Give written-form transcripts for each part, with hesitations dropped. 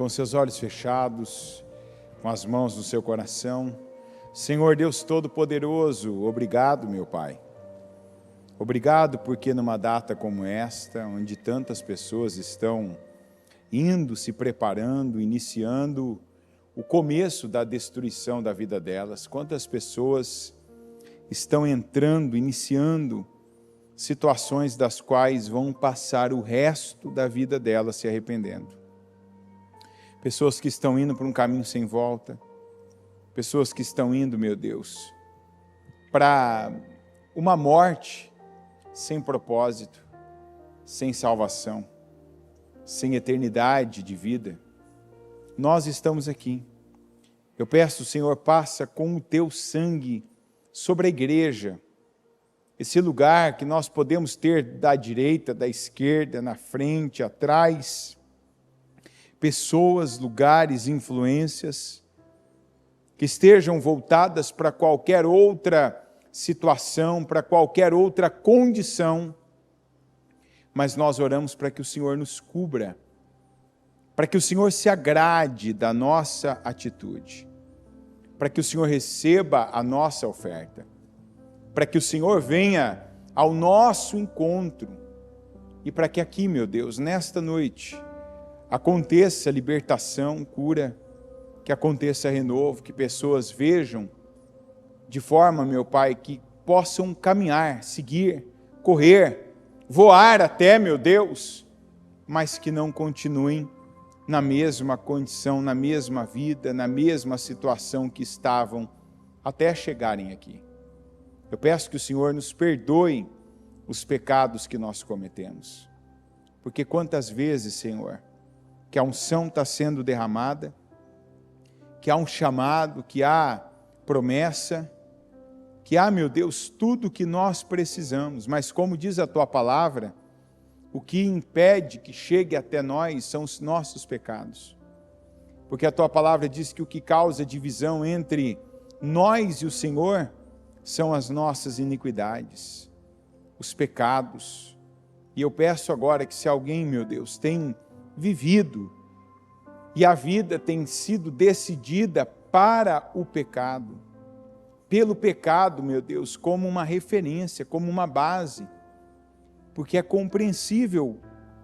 com seus olhos fechados, com as mãos no seu coração. Senhor Deus Todo-Poderoso, obrigado, meu Pai. Obrigado porque numa data como esta, onde tantas pessoas estão indo, se preparando, iniciando o começo da destruição da vida delas, quantas pessoas estão entrando, iniciando situações das quais vão passar o resto da vida delas se arrependendo. Pessoas que estão indo por um caminho sem volta, pessoas que estão indo, meu Deus, para uma morte sem propósito, sem salvação, sem eternidade de vida. Nós estamos aqui. Eu peço, Senhor, passa com o teu sangue sobre a igreja, esse lugar que nós podemos ter da direita, da esquerda, na frente, atrás, pessoas, lugares, influências, que estejam voltadas para qualquer outra situação, para qualquer outra condição, mas nós oramos para que o Senhor nos cubra, para que o Senhor se agrade da nossa atitude, para que o Senhor receba a nossa oferta, para que o Senhor venha ao nosso encontro e para que aqui, meu Deus, nesta noite, aconteça libertação, cura, que aconteça renovo, que pessoas vejam de forma, meu Pai, que possam caminhar, seguir, correr, voar até, meu Deus, mas que não continuem na mesma condição, na mesma vida, na mesma situação que estavam até chegarem aqui. Eu peço que o Senhor nos perdoe os pecados que nós cometemos. Porque quantas vezes, Senhor, que a unção está sendo derramada, que há um chamado, que há promessa, que há, meu Deus, tudo o que nós precisamos, mas como diz a Tua palavra, o que impede que chegue até nós são os nossos pecados. Porque a Tua palavra diz que o que causa divisão entre nós e o Senhor são as nossas iniquidades, os pecados. E eu peço agora que se alguém, meu Deus, tem vivido e a vida tem sido decidida para o pecado, pelo pecado, meu Deus, como uma referência, como uma base, porque é compreensível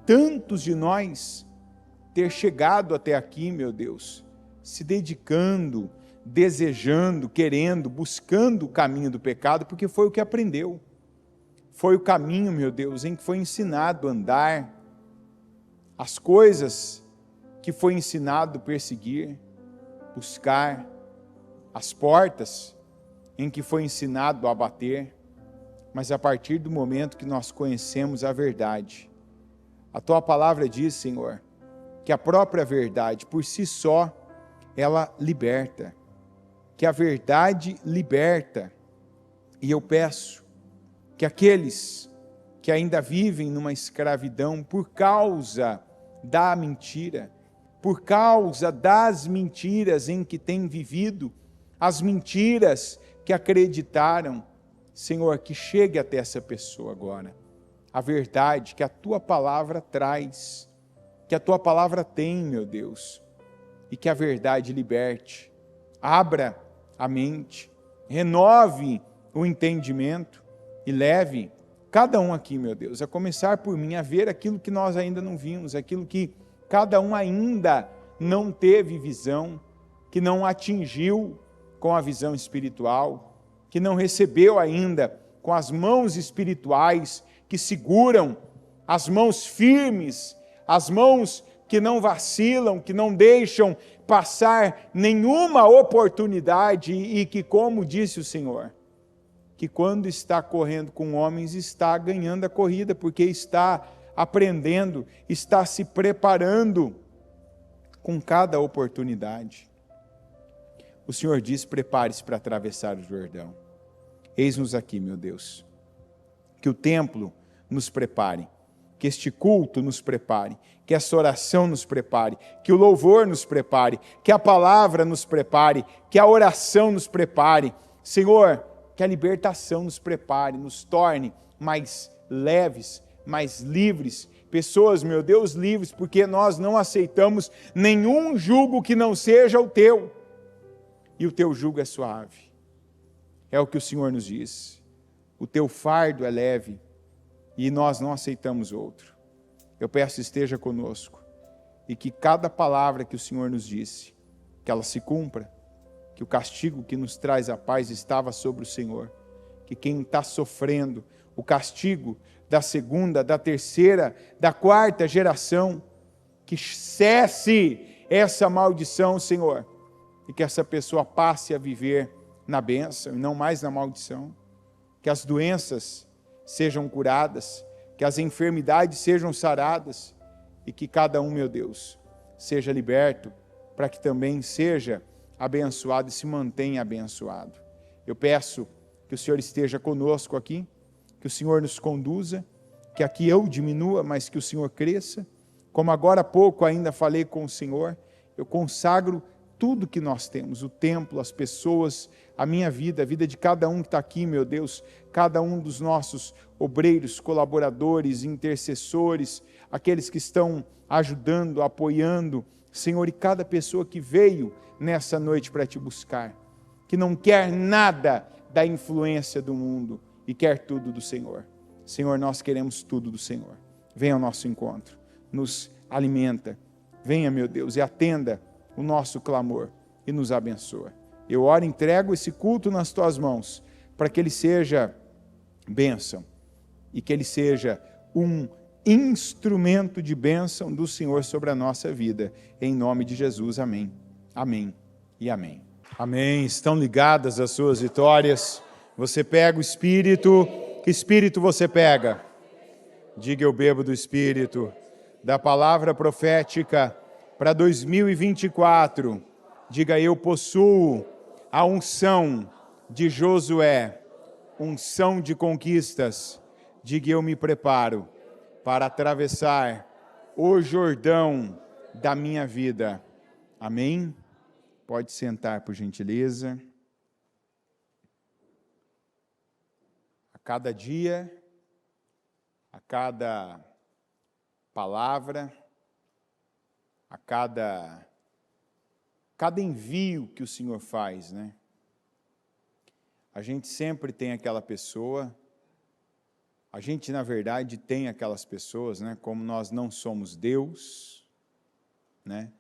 tantos de nós ter chegado até aqui, meu Deus, se dedicando, desejando, querendo, buscando o caminho do pecado, porque foi o que aprendeu. Foi o caminho, meu Deus, em que foi ensinado a andar, as coisas que foi ensinado a perseguir, buscar, as portas em que foi ensinado a bater, mas a partir do momento que nós conhecemos a verdade, a Tua palavra diz, Senhor, que a própria verdade, por si só, ela liberta, que a verdade liberta, e eu peço que aqueles que ainda vivem numa escravidão por causa da mentira, por causa das mentiras em que têm vivido, as mentiras que acreditaram, Senhor, que chegue até essa pessoa agora, a verdade que a Tua palavra traz, que a Tua palavra tem, meu Deus, e que a verdade liberte, abra a mente, renove o entendimento e leve cada um aqui, meu Deus, a começar por mim, a ver aquilo que nós ainda não vimos, aquilo que cada um ainda não teve visão, que não atingiu com a visão espiritual, que não recebeu ainda com as mãos espirituais que seguram, as mãos firmes, as mãos que não vacilam, que não deixam passar nenhuma oportunidade e que, como disse o Senhor, que quando está correndo com homens, está ganhando a corrida, porque está aprendendo, está se preparando com cada oportunidade. O Senhor diz, prepare-se para atravessar o Jordão. Eis-nos aqui, meu Deus. Que o templo nos prepare, que este culto nos prepare, que essa oração nos prepare, que o louvor nos prepare, que a palavra nos prepare, que a oração nos prepare. Senhor, que a libertação nos prepare, nos torne mais leves, mais livres, Pessoas, meu Deus, livres, porque nós não aceitamos nenhum jugo que não seja o teu. E o teu jugo é suave. É o que o Senhor nos diz. O teu fardo é leve e nós não aceitamos outro. Eu peço, esteja conosco e que cada palavra que o Senhor nos disse, que ela se cumpra, que o castigo que nos traz a paz estava sobre o Senhor, que quem está sofrendo o castigo da segunda, da terceira, da quarta geração, que cesse essa maldição, Senhor, e que essa pessoa passe a viver na bênção e não mais na maldição, que as doenças sejam curadas, que as enfermidades sejam saradas e que cada um, meu Deus, seja liberto para que também seja abençoado e se mantenha abençoado. Eu peço que o Senhor esteja conosco aqui, que o Senhor nos conduza, que aqui eu diminua, mas que o Senhor cresça. Como agora há pouco ainda falei com o Senhor, eu consagro tudo que nós temos, o templo, as pessoas, a minha vida, a vida de cada um que está aqui, meu Deus, cada um dos nossos obreiros, colaboradores, intercessores, aqueles que estão ajudando, apoiando, Senhor, e cada pessoa que veio nessa noite para te buscar, que não quer nada da influência do mundo e quer tudo do Senhor. Senhor, nós queremos tudo do Senhor. Venha ao nosso encontro, nos alimenta, venha, meu Deus, e atenda o nosso clamor e nos abençoa. Eu oro e entrego esse culto nas tuas mãos, para que ele seja bênção e que ele seja um instrumento de bênção do Senhor sobre a nossa vida. Em nome de Jesus, amém. Amém e amém. Amém. Estão ligadas as suas vitórias. Você pega o Espírito. Que Espírito você pega? Diga: eu bebo do Espírito, da palavra profética para 2024. Diga: eu possuo a unção de Josué, unção de conquistas. Diga: eu me preparo para atravessar o Jordão da minha vida. Amém? Pode sentar, por gentileza. A cada dia, a cada palavra, a cada envio que o Senhor faz, né? A gente sempre tem aquela pessoa, a gente, na verdade, tem aquelas pessoas, né? Como nós não somos Deus, né?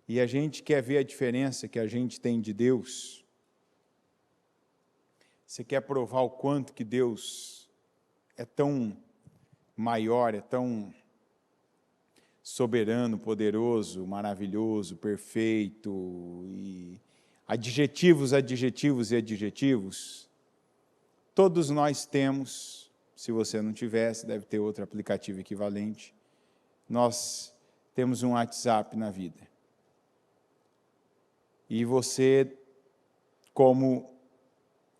E a gente quer ver a diferença que a gente tem de Deus. Você quer provar o quanto que Deus é tão maior, é tão soberano, poderoso, maravilhoso, perfeito, e adjetivos, adjetivos e adjetivos. Todos nós temos, se você não tivesse, deve ter outro aplicativo equivalente. Nós temos um WhatsApp na vida. E você, como,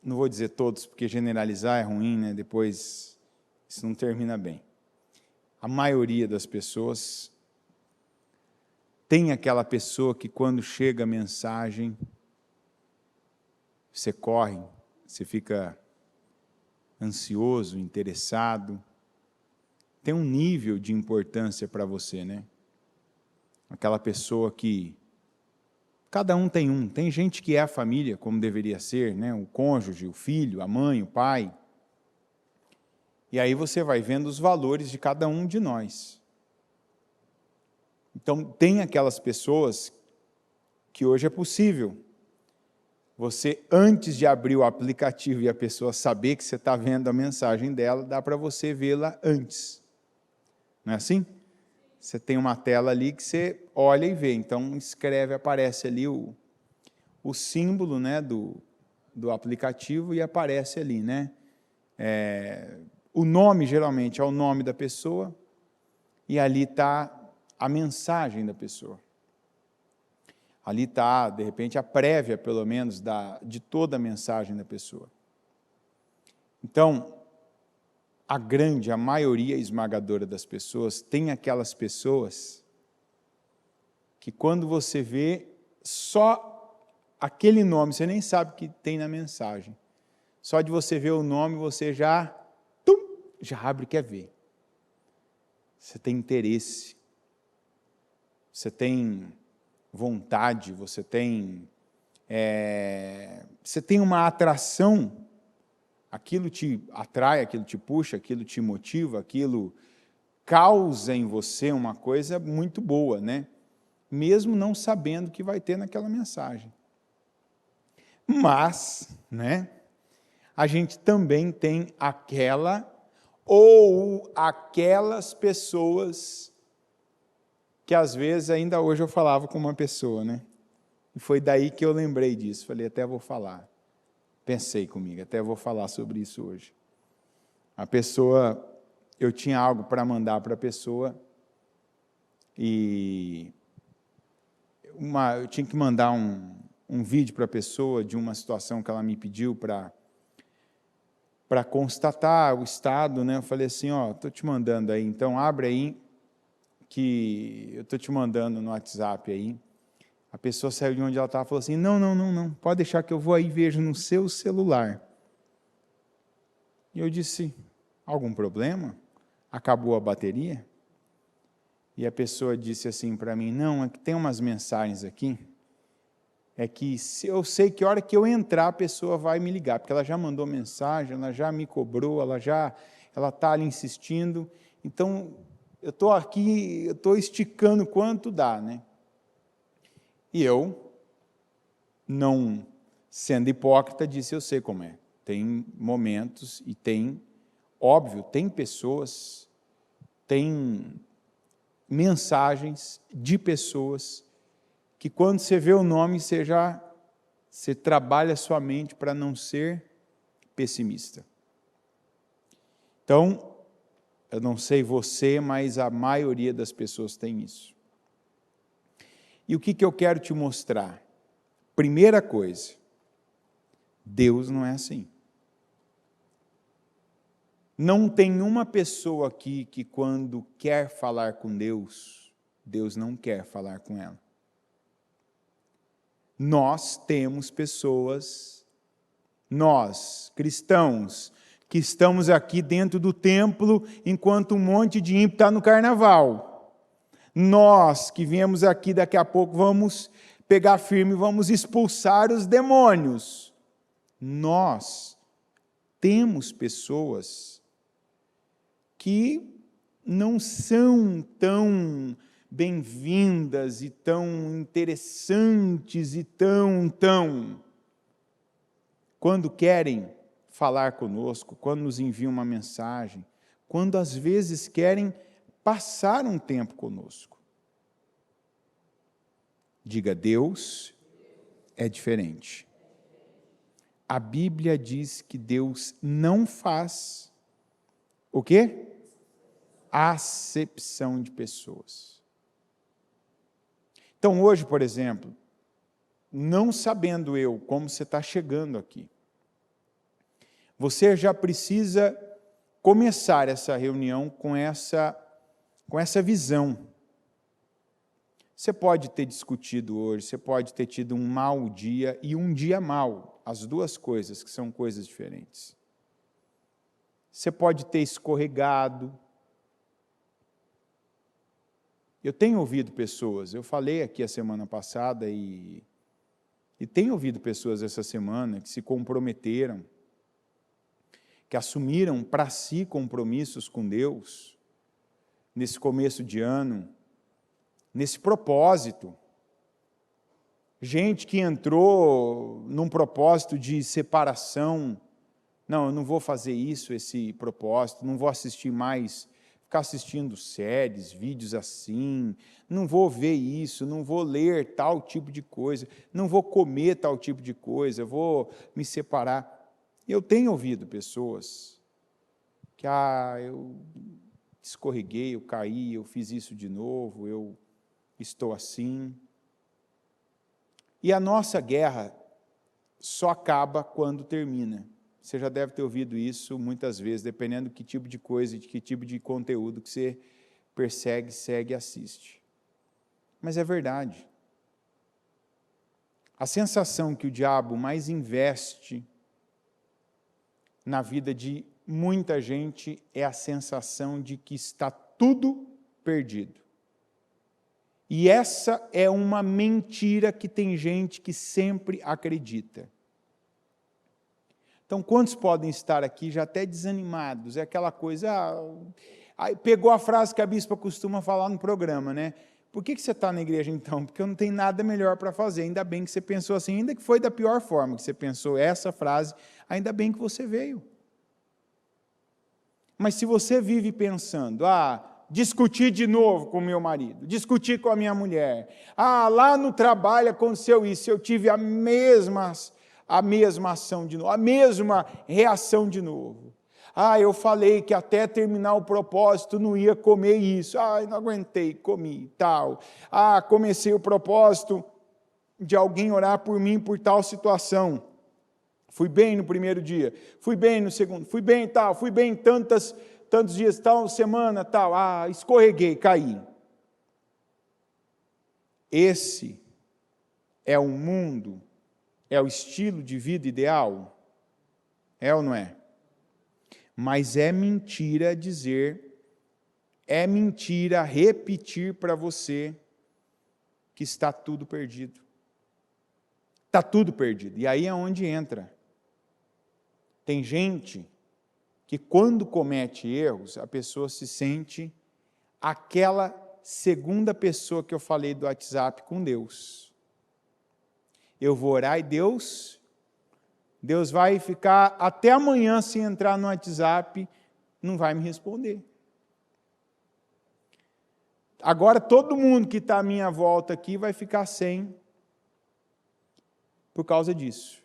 não vou dizer todos, porque generalizar é ruim, né? Depois isso não termina bem. A maioria das pessoas tem aquela pessoa que quando chega a mensagem, você corre, você fica ansioso, interessado, tem um nível de importância para você, né? Aquela pessoa que cada um tem gente que é a família, como deveria ser, né? O cônjuge, o filho, a mãe, o pai. E aí você vai vendo os valores de cada um de nós. Então, tem aquelas pessoas que hoje é possível você, antes de abrir o aplicativo e a pessoa saber que você está vendo a mensagem dela, dá para você vê-la antes. Não é assim? Você tem uma tela ali que você olha e vê. Então, escreve, aparece ali o símbolo, né, do aplicativo e aparece ali, né? O nome, geralmente, é o nome da pessoa e ali está a mensagem da pessoa. Ali está, de repente, a prévia, pelo menos, de toda a mensagem da pessoa. Então, a maioria esmagadora das pessoas, tem aquelas pessoas que quando você vê só aquele nome, você nem sabe o que tem na mensagem. Só de você ver o nome, você já abre e quer ver. você tem interesse, você tem vontade, você tem uma atração, aquilo te atrai, aquilo te puxa, aquilo te motiva, aquilo causa em você uma coisa muito boa, né? Mesmo não sabendo o que vai ter naquela mensagem. Mas, né, a gente também tem aquela ou aquelas pessoas que às vezes, ainda hoje eu falava com uma pessoa, né? E foi daí que eu lembrei disso. Falei, até vou falar. Pensei comigo, até vou falar sobre isso hoje. A pessoa, eu tinha algo para mandar para a pessoa e eu tinha que mandar um vídeo para a pessoa de uma situação que ela me pediu para constatar o estado, né? Eu falei assim, estou te mandando aí, então abre aí, que eu estou te mandando no WhatsApp aí. A pessoa saiu de onde ela estava e falou assim, não, pode deixar que eu vou aí e vejo no seu celular. E eu disse, algum problema? Acabou a bateria? E a pessoa disse assim para mim, não, é que tem umas mensagens aqui, é que eu sei que a hora que eu entrar a pessoa vai me ligar, porque ela já mandou mensagem, ela já me cobrou, ela está ali insistindo, então eu estou aqui, eu estou esticando quanto dá, né? E eu, não sendo hipócrita, disse, eu sei como é. Tem momentos e tem, óbvio, tem pessoas, tem mensagens de pessoas que quando você vê o nome, você trabalha a sua mente para não ser pessimista. Então, eu não sei você, mas a maioria das pessoas tem isso. E o que eu quero te mostrar? Primeira coisa, Deus não é assim. Não tem uma pessoa aqui que quando quer falar com Deus, Deus não quer falar com ela. Nós temos pessoas, nós, cristãos, que estamos aqui dentro do templo, enquanto um monte de ímpio está no carnaval. Nós que viemos aqui, daqui a pouco, vamos pegar firme, vamos expulsar os demônios. Nós temos pessoas que não são tão bem-vindas e tão interessantes e tão... Quando querem falar conosco, quando nos enviam uma mensagem, quando às vezes querem passar um tempo conosco. Diga, Deus é diferente. A Bíblia diz que Deus não faz o quê? Acepção de pessoas. Então hoje, por exemplo, não sabendo eu como você está chegando aqui, você já precisa começar essa reunião com essa visão. Você pode ter discutido hoje, você pode ter tido um mau dia e um dia mau, as duas coisas, que são coisas diferentes. Você pode ter escorregado. Eu tenho ouvido pessoas, eu falei aqui a semana passada e tenho ouvido pessoas essa semana que se comprometeram, que assumiram para si compromissos com Deus, nesse começo de ano, nesse propósito. Gente que entrou num propósito de separação, não, eu não vou fazer isso, esse propósito, não vou assistir mais, ficar assistindo séries, vídeos assim, não vou ver isso, não vou ler tal tipo de coisa, não vou comer tal tipo de coisa, vou me separar. Eu tenho ouvido pessoas que, eu escorreguei, eu caí, eu fiz isso de novo, eu estou assim. E a nossa guerra só acaba quando termina. Você já deve ter ouvido isso muitas vezes, dependendo do que tipo de coisa, de que tipo de conteúdo que você persegue, segue e assiste. Mas é verdade. A sensação que o diabo mais investe na vida de muita gente é a sensação de que está tudo perdido. E essa é uma mentira que tem gente que sempre acredita. Então, quantos podem estar aqui já até desanimados? É aquela coisa, pegou a frase que a bispa costuma falar no programa, né? Por que você está na igreja então? Porque eu não tenho nada melhor para fazer. Ainda bem que você pensou assim, ainda que foi da pior forma que você pensou essa frase, ainda bem que você veio. Mas se você vive pensando, discutir de novo com o meu marido, discutir com a minha mulher, lá no trabalho aconteceu isso, eu tive a mesma ação de novo, a mesma reação de novo. Eu falei que até terminar o propósito não ia comer isso, não aguentei, comi, tal. Comecei o propósito de alguém orar por mim por tal situação. Fui bem no primeiro dia, fui bem no segundo, fui bem tal, fui bem tantos dias, tal semana, tal, escorreguei, caí. Esse é o mundo, é o estilo de vida ideal? É ou não é? Mas é mentira dizer, é mentira repetir para você que está tudo perdido. Está tudo perdido. E aí é onde entra. Tem gente que quando comete erros, a pessoa se sente aquela segunda pessoa que eu falei do WhatsApp com Deus. Eu vou orar e Deus vai ficar até amanhã sem entrar no WhatsApp, não vai me responder. Agora todo mundo que está à minha volta aqui vai ficar sem por causa disso.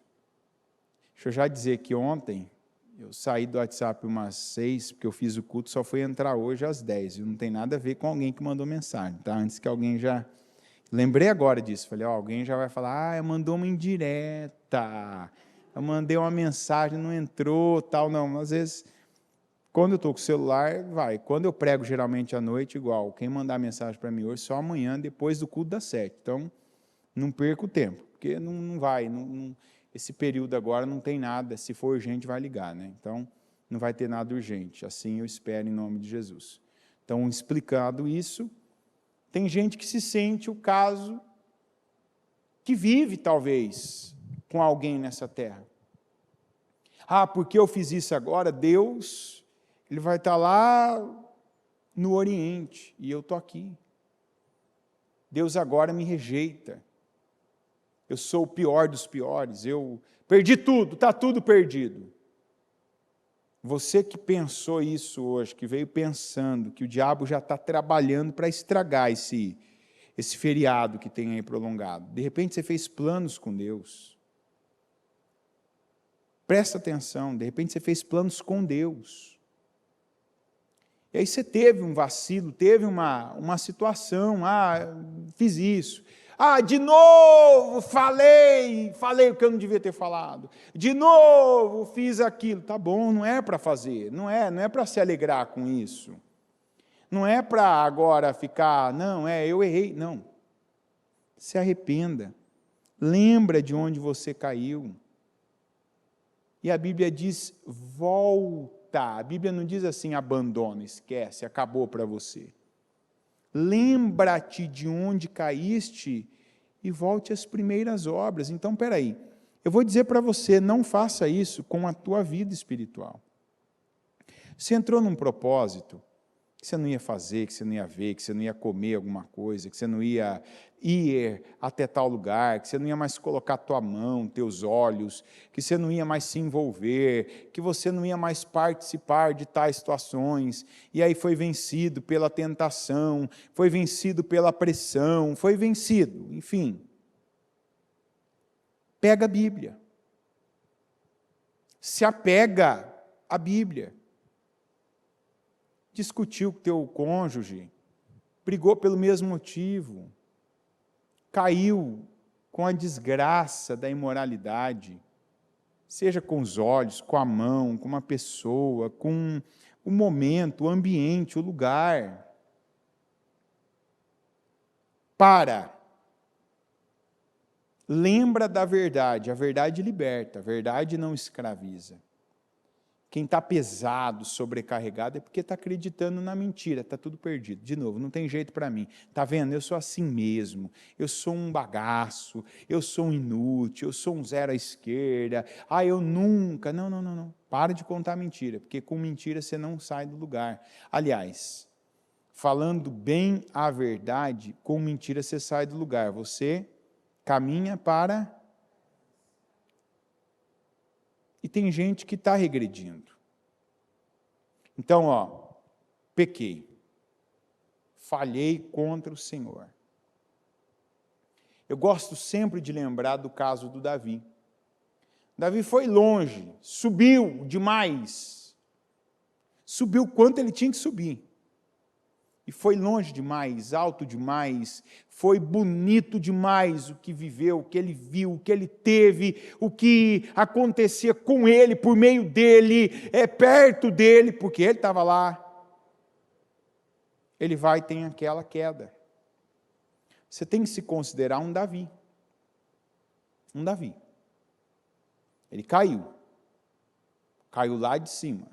Deixa eu já dizer que ontem eu saí do WhatsApp umas 6, porque eu fiz o culto, só fui entrar hoje às 10. Não tem nada a ver com alguém que mandou mensagem, tá? Antes que alguém já... Lembrei agora disso. Falei, alguém já vai falar, mandou uma indireta, eu mandei uma mensagem, não entrou, tal. Não, às vezes, quando eu estou com o celular, vai. Quando eu prego, geralmente, à noite, igual. Quem mandar mensagem para mim hoje, só amanhã, depois do culto das 7. Então, não perca o tempo, porque não vai, esse período agora não tem nada, se for urgente vai ligar, né? Então, não vai ter nada urgente, assim eu espero em nome de Jesus. Então, explicado isso, tem gente que se sente o caso que vive, talvez, com alguém nessa terra. Porque eu fiz isso agora, Deus, Ele vai estar lá no Oriente, e eu estou aqui. Deus agora me rejeita. Eu sou o pior dos piores, eu perdi tudo, está tudo perdido. Você que pensou isso hoje, que veio pensando que o diabo já está trabalhando para estragar esse feriado que tem aí prolongado. De repente você fez planos com Deus. Presta atenção, de repente você fez planos com Deus. E aí você teve um vacilo, teve uma situação, fiz isso. De novo, falei o que eu não devia ter falado. De novo, fiz aquilo. Tá bom, não é para fazer, não é para se alegrar com isso. Não é para agora ficar, eu errei. Não. Se arrependa. Lembra de onde você caiu. E a Bíblia diz, volta. A Bíblia não diz assim, abandona, esquece, acabou para você. Lembra-te de onde caíste e volte às primeiras obras. Então, espera aí, eu vou dizer para você, não faça isso com a tua vida espiritual. Você entrou num propósito que você não ia fazer, que você não ia ver, que você não ia comer alguma coisa, que você não ia ir até tal lugar, que você não ia mais colocar tua mão, teus olhos, que você não ia mais se envolver, que você não ia mais participar de tais situações, e aí foi vencido pela tentação, foi vencido pela pressão, foi vencido, enfim. Pega a Bíblia. Se apega à Bíblia. Discutiu com teu cônjuge, brigou pelo mesmo motivo, caiu com a desgraça da imoralidade, seja com os olhos, com a mão, com uma pessoa, com o momento, o ambiente, o lugar. Lembra da verdade, a verdade liberta, a verdade não escraviza. Quem está pesado, sobrecarregado, é porque está acreditando na mentira, está tudo perdido. De novo, não tem jeito para mim. Está vendo? Eu sou assim mesmo, eu sou um bagaço, eu sou um inútil, eu sou um zero à esquerda, eu nunca... Não, não, não, não. Para de contar mentira, porque com mentira você não sai do lugar. Aliás, falando bem a verdade, com mentira você sai do lugar. Você caminha para... E tem gente que está regredindo. Então, pequei. Falhei contra o Senhor. Eu gosto sempre de lembrar do caso do Davi. Davi foi longe, subiu demais. Subiu quanto ele tinha que subir. E foi longe demais, alto demais, foi bonito demais o que viveu, o que ele viu, o que ele teve, o que acontecia com ele, por meio dele, perto dele, porque ele estava lá. Ele vai e tem aquela queda. Você tem que se considerar um Davi. Um Davi. Ele caiu. Caiu lá de cima.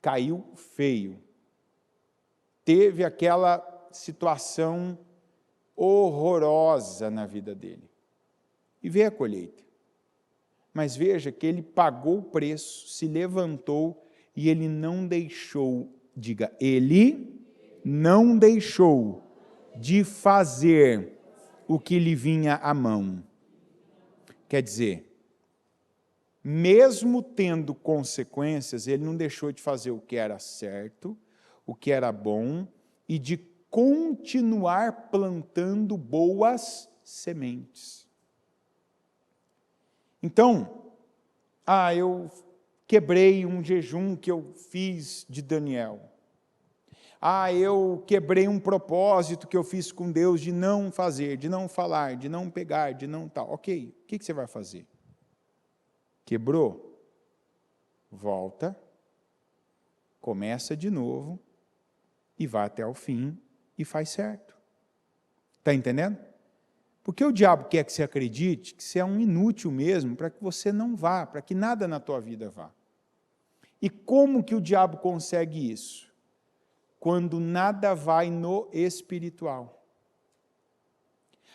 Caiu feio. Teve aquela situação horrorosa na vida dele. E veio a colheita. Mas veja que ele pagou o preço, se levantou e ele não deixou, diga, ele não deixou de fazer o que lhe vinha à mão. Quer dizer, mesmo tendo consequências, ele não deixou de fazer o que era certo, o que era bom, e de continuar plantando boas sementes. Então, eu quebrei um jejum que eu fiz de Daniel. Eu quebrei um propósito que eu fiz com Deus de não fazer, de não falar, de não pegar, de não tal. Ok, o que você vai fazer? Quebrou? Volta, começa de novo, e vai até o fim e faz certo. Está entendendo? Porque o diabo quer que você acredite que você é um inútil mesmo, para que você não vá, para que nada na tua vida vá. E como que o diabo consegue isso? Quando nada vai no espiritual.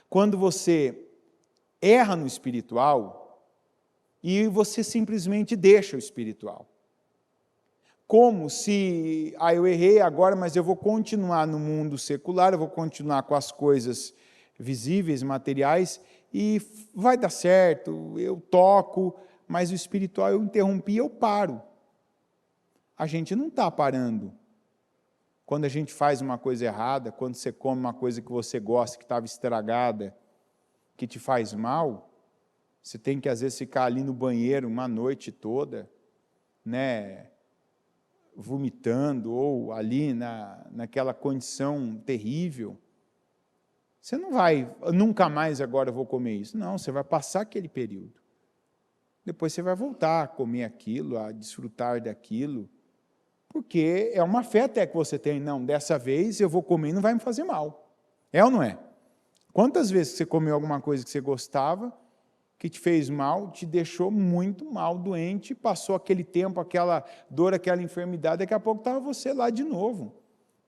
Quando você erra no espiritual e você simplesmente deixa o espiritual. Como se, eu errei agora, mas eu vou continuar no mundo secular, eu vou continuar com as coisas visíveis, materiais, e vai dar certo, eu toco, mas o espiritual eu interrompi, eu paro. A gente não está parando. Quando a gente faz uma coisa errada, quando você come uma coisa que você gosta, que estava estragada, que te faz mal, você tem que, às vezes, ficar ali no banheiro uma noite toda, vomitando, ou ali naquela condição terrível. Você não vai, nunca mais agora eu vou comer isso. Não, você vai passar aquele período. Depois você vai voltar a comer aquilo, a desfrutar daquilo, porque é uma fé até que você tem. Não, dessa vez eu vou comer e não vai me fazer mal. É ou não é? Quantas vezes você comeu alguma coisa que você gostava, que te fez mal, te deixou muito mal, doente, passou aquele tempo, aquela dor, aquela enfermidade, daqui a pouco estava você lá de novo,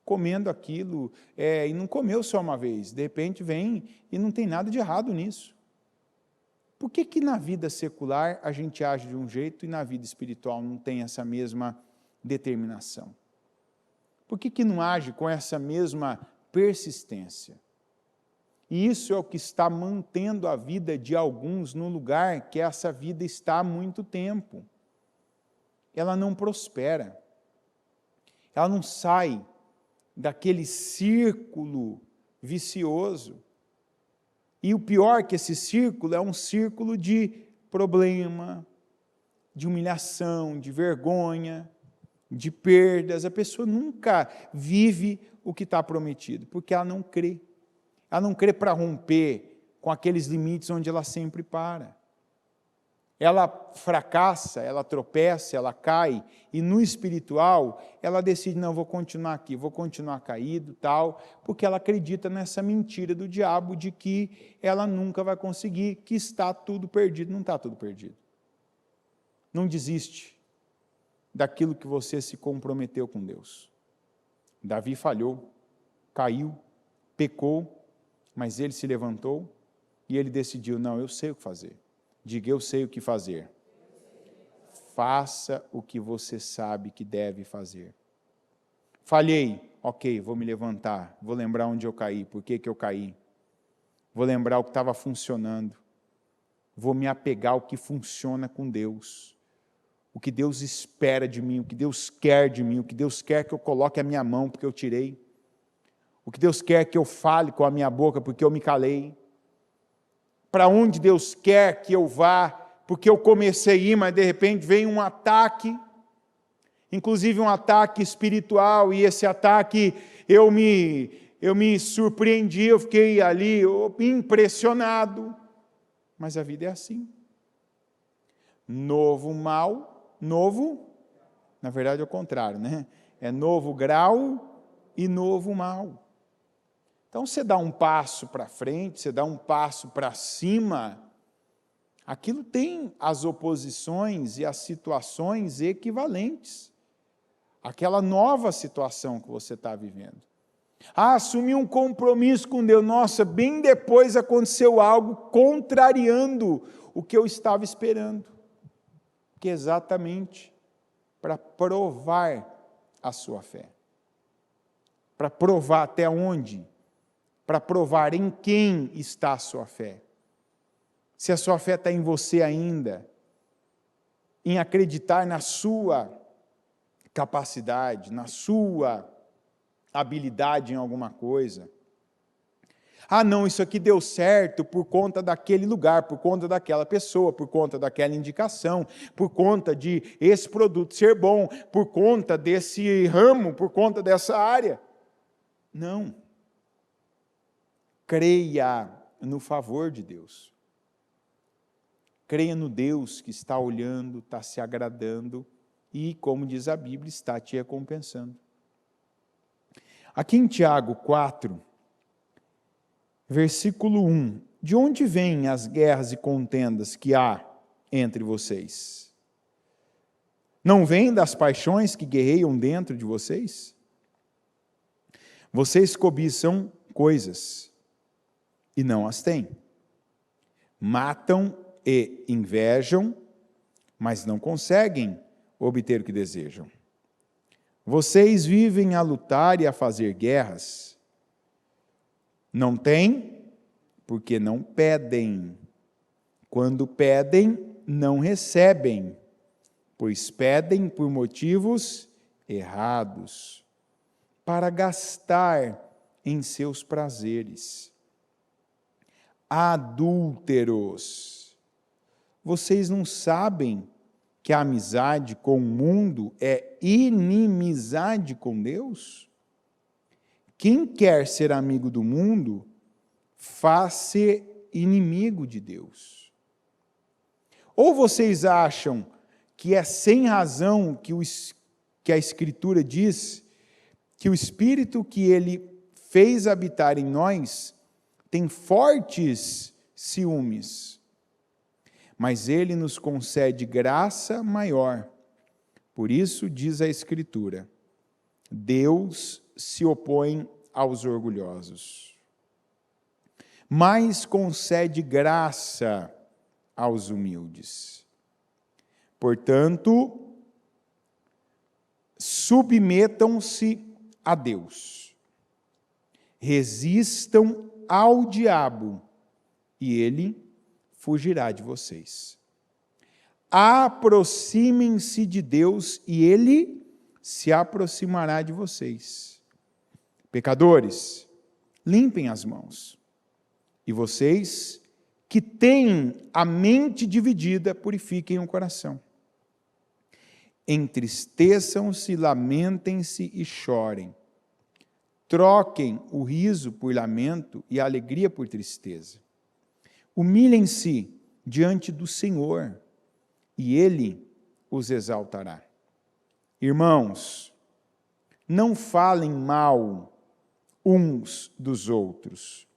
comendo aquilo, e não comeu só uma vez, de repente vem e não tem nada de errado nisso. Por que que na vida secular a gente age de um jeito e na vida espiritual não tem essa mesma determinação? Por que que não age com essa mesma persistência? E isso é o que está mantendo a vida de alguns no lugar que essa vida está há muito tempo. Ela não prospera. Ela não sai daquele círculo vicioso. E o pior é que esse círculo é um círculo de problema, de humilhação, de vergonha, de perdas. A pessoa nunca vive o que está prometido, porque ela não crê. Ela não crê para romper com aqueles limites onde ela sempre para. Ela fracassa, ela tropeça, ela cai, e no espiritual, ela decide, não, vou continuar aqui, vou continuar caído, tal, porque ela acredita nessa mentira do diabo de que ela nunca vai conseguir, que está tudo perdido. Não está tudo perdido. Não desiste. daquilo que você se comprometeu com Deus. Davi falhou, caiu, pecou, mas ele se levantou e ele decidiu, não, eu sei o que fazer. Diga, eu sei o que fazer. Faça o que você sabe que deve fazer. Falhei, ok, vou me levantar, vou lembrar onde eu caí, por que eu caí. Vou lembrar o que estava funcionando. Vou me apegar ao que funciona com Deus. O que Deus espera de mim, o que Deus quer de mim, o que Deus quer que eu coloque a minha mão porque eu tirei. O que Deus quer que eu fale com a minha boca porque eu me calei. Para onde Deus quer que eu vá, porque eu comecei a ir, mas de repente vem um ataque, inclusive um ataque espiritual, e esse ataque eu me surpreendi, eu fiquei ali impressionado. Mas a vida é assim. Novo mal, novo, na verdade é o contrário, né? É novo grau e novo mal. Então você dá um passo para frente, você dá um passo para cima, aquilo tem as oposições e as situações equivalentes. Aquela nova situação que você está vivendo. Assumir um compromisso com Deus. Nossa, bem depois aconteceu algo contrariando o que eu estava esperando. Que é exatamente para provar a sua fé. Para provar até onde? Para provar em quem está a sua fé. Se a sua fé está em você ainda, em acreditar na sua capacidade, na sua habilidade em alguma coisa. Ah, não, isso aqui deu certo por conta daquele lugar, por conta daquela pessoa, por conta daquela indicação, por conta de esse produto ser bom, por conta desse ramo, por conta dessa área. Não. Creia no favor de Deus. Creia no Deus que está olhando, está se agradando e, como diz a Bíblia, está te recompensando. Aqui em Tiago 4, versículo 1, de onde vêm as guerras e contendas que há entre vocês? Não vêm das paixões que guerreiam dentro de vocês? Vocês cobiçam coisas e não as têm. Matam e invejam, mas não conseguem obter o que desejam. Vocês vivem a lutar e a fazer guerras. Não têm, porque não pedem. Quando pedem, não recebem, pois pedem por motivos errados, para gastar em seus prazeres. Adúlteros, vocês não sabem que a amizade com o mundo é inimizade com Deus? Quem quer ser amigo do mundo, faz-se inimigo de Deus. Ou vocês acham que é sem razão que a Escritura diz que o Espírito que Ele fez habitar em nós tem fortes ciúmes, mas Ele nos concede graça maior. Por isso diz a Escritura, Deus se opõe aos orgulhosos, mas concede graça aos humildes. Portanto, submetam-se a Deus, resistam ao diabo, e ele fugirá de vocês. Aproximem-se de Deus, e ele se aproximará de vocês. Pecadores, limpem as mãos. E vocês que têm a mente dividida, purifiquem o coração. Entristeçam-se, lamentem-se e chorem. Troquem o riso por lamento e a alegria por tristeza. Humilhem-se diante do Senhor, e Ele os exaltará. Irmãos, não falem mal uns dos outros.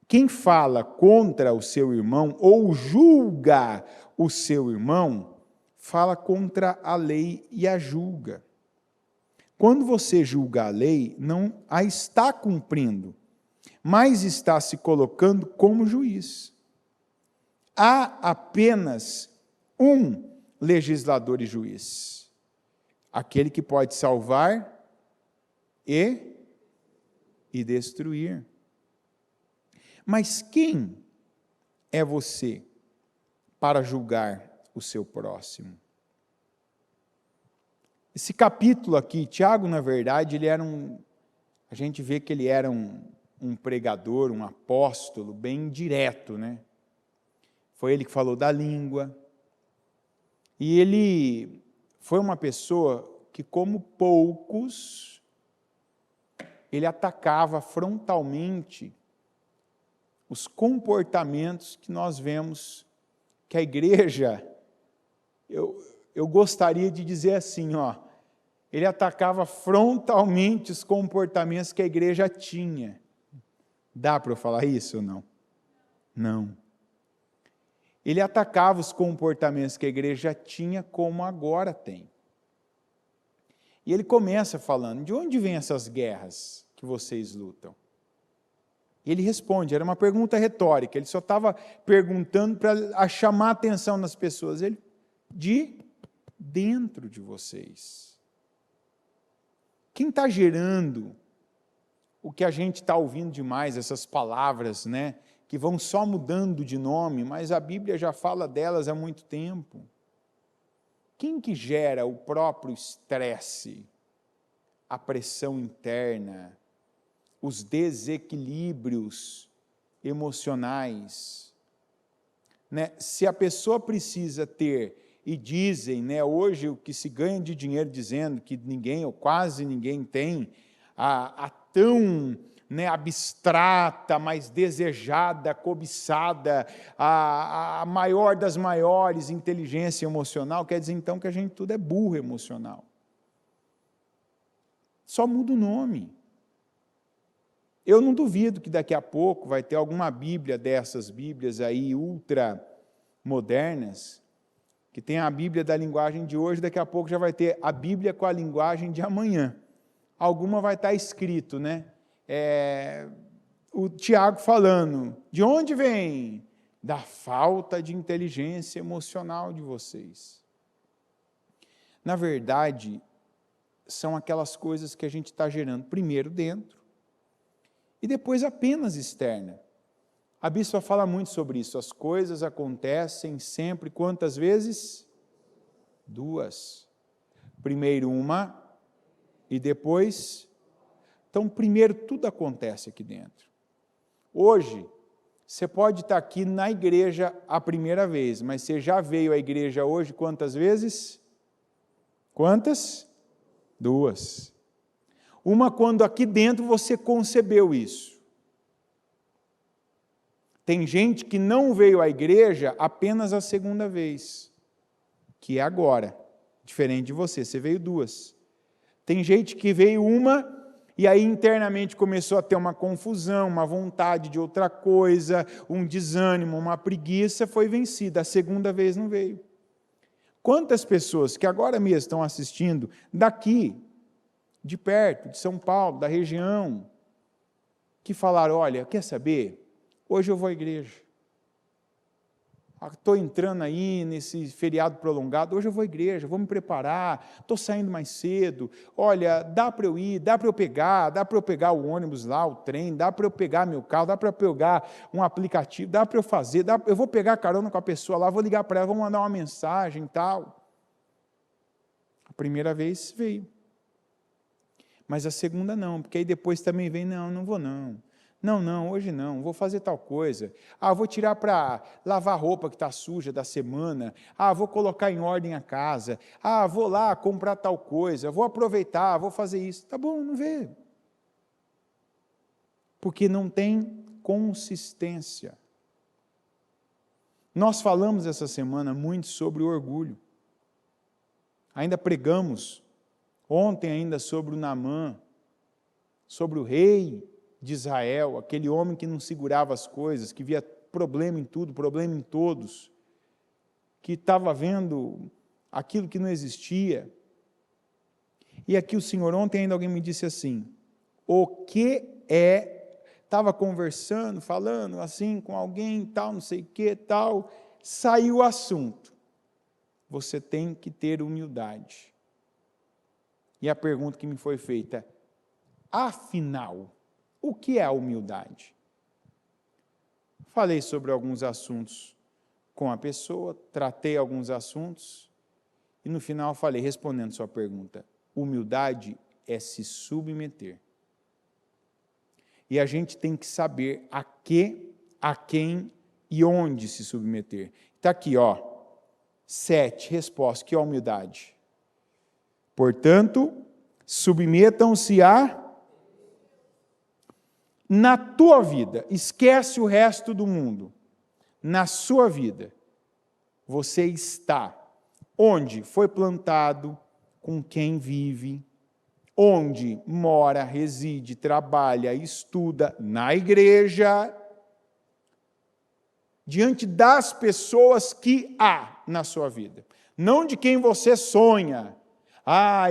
Quem fala contra o seu irmão ou julga o seu irmão, fala contra a lei e a julga. Quando você julga a lei, não a está cumprindo, mas está se colocando como juiz. Há apenas um legislador e juiz, aquele que pode salvar e destruir. Mas quem é você para julgar o seu próximo? Esse capítulo aqui, Tiago, na verdade, a gente vê que ele era um pregador, um apóstolo bem direto, né? Foi ele que falou da língua. E ele foi uma pessoa que, como poucos, ele atacava frontalmente os comportamentos que nós vemos que a igreja, eu gostaria de dizer assim, ele atacava frontalmente os comportamentos que a igreja tinha. Dá para eu falar isso ou não? Não. Ele atacava os comportamentos que a igreja tinha como agora tem. E ele começa falando, de onde vêm essas guerras que vocês lutam? E ele responde, era uma pergunta retórica, ele só estava perguntando para chamar a atenção das pessoas. Ele, de dentro de vocês. Quem está gerando o que a gente está ouvindo demais, essas palavras, né, que vão só mudando de nome, mas a Bíblia já fala delas há muito tempo. Quem que gera o próprio estresse, a pressão interna, os desequilíbrios emocionais? Né? Se a pessoa precisa ter, e dizem, né, hoje o que se ganha de dinheiro dizendo que ninguém ou quase ninguém tem a tão, né, abstrata, mais desejada, cobiçada, a maior das maiores, inteligência emocional, quer dizer então que a gente tudo é burro emocional. Só muda o nome. Eu não duvido que daqui a pouco vai ter alguma Bíblia dessas Bíblias aí ultra modernas, que tem a Bíblia da linguagem de hoje, daqui a pouco já vai ter a Bíblia com a linguagem de amanhã. Alguma vai estar escrito, né? O Tiago falando, de onde vem? Da falta de inteligência emocional de vocês. Na verdade, são aquelas coisas que a gente está gerando primeiro dentro e depois apenas externa. A bispa fala muito sobre isso, as coisas acontecem sempre, quantas vezes? Duas. Primeiro uma e depois... Então, primeiro, tudo acontece aqui dentro. Hoje, você pode estar aqui na igreja a primeira vez, mas você já veio à igreja hoje quantas vezes? Quantas? Duas. Uma quando aqui dentro você concebeu isso. Tem gente que não veio à igreja apenas a segunda vez, que é agora, diferente de você, você veio duas. Tem gente que veio uma... E aí internamente começou a ter uma confusão, uma vontade de outra coisa, um desânimo, uma preguiça, foi vencida. A segunda vez não veio. Quantas pessoas que agora mesmo estão assistindo daqui, de perto, de São Paulo, da região, que falaram, olha, quer saber? Hoje eu vou à igreja. Estou entrando aí nesse feriado prolongado, hoje eu vou à igreja, vou me preparar, estou saindo mais cedo, olha, dá para eu ir, dá para eu pegar o ônibus lá, o trem, dá para eu pegar meu carro, dá para eu pegar um aplicativo, dá para eu fazer, eu vou pegar carona com a pessoa lá, vou ligar para ela, vou mandar uma mensagem e tal. A primeira vez veio, mas a segunda não, porque aí depois também vem, não vou não. Não, hoje não, vou fazer tal coisa. Vou tirar para lavar a roupa que está suja da semana. Vou colocar em ordem a casa. Vou lá comprar tal coisa. Vou aproveitar, vou fazer isso. Tá bom, não vê. Porque não tem consistência. Nós falamos essa semana muito sobre o orgulho. Ainda pregamos ontem ainda sobre o Naamã, sobre o rei de Israel, aquele homem que não segurava as coisas, que via problema em tudo, problema em todos, que estava vendo aquilo que não existia. E aqui o Senhor, ontem ainda alguém me disse assim, estava conversando, falando assim com alguém, tal, não sei o que, tal, saiu o assunto. Você tem que ter humildade. E a pergunta que me foi feita, afinal, o que é a humildade? Falei sobre alguns assuntos com a pessoa, tratei alguns assuntos, e no final falei, respondendo sua pergunta, humildade é se submeter. E a gente tem que saber a quem e onde se submeter. Está aqui, 7 respostas. Que é a humildade? Portanto, submetam-se na tua vida. Esquece o resto do mundo. Na sua vida, você está onde foi plantado, com quem vive, onde mora, reside, trabalha, estuda, na igreja, diante das pessoas que há na sua vida, não de quem você sonha.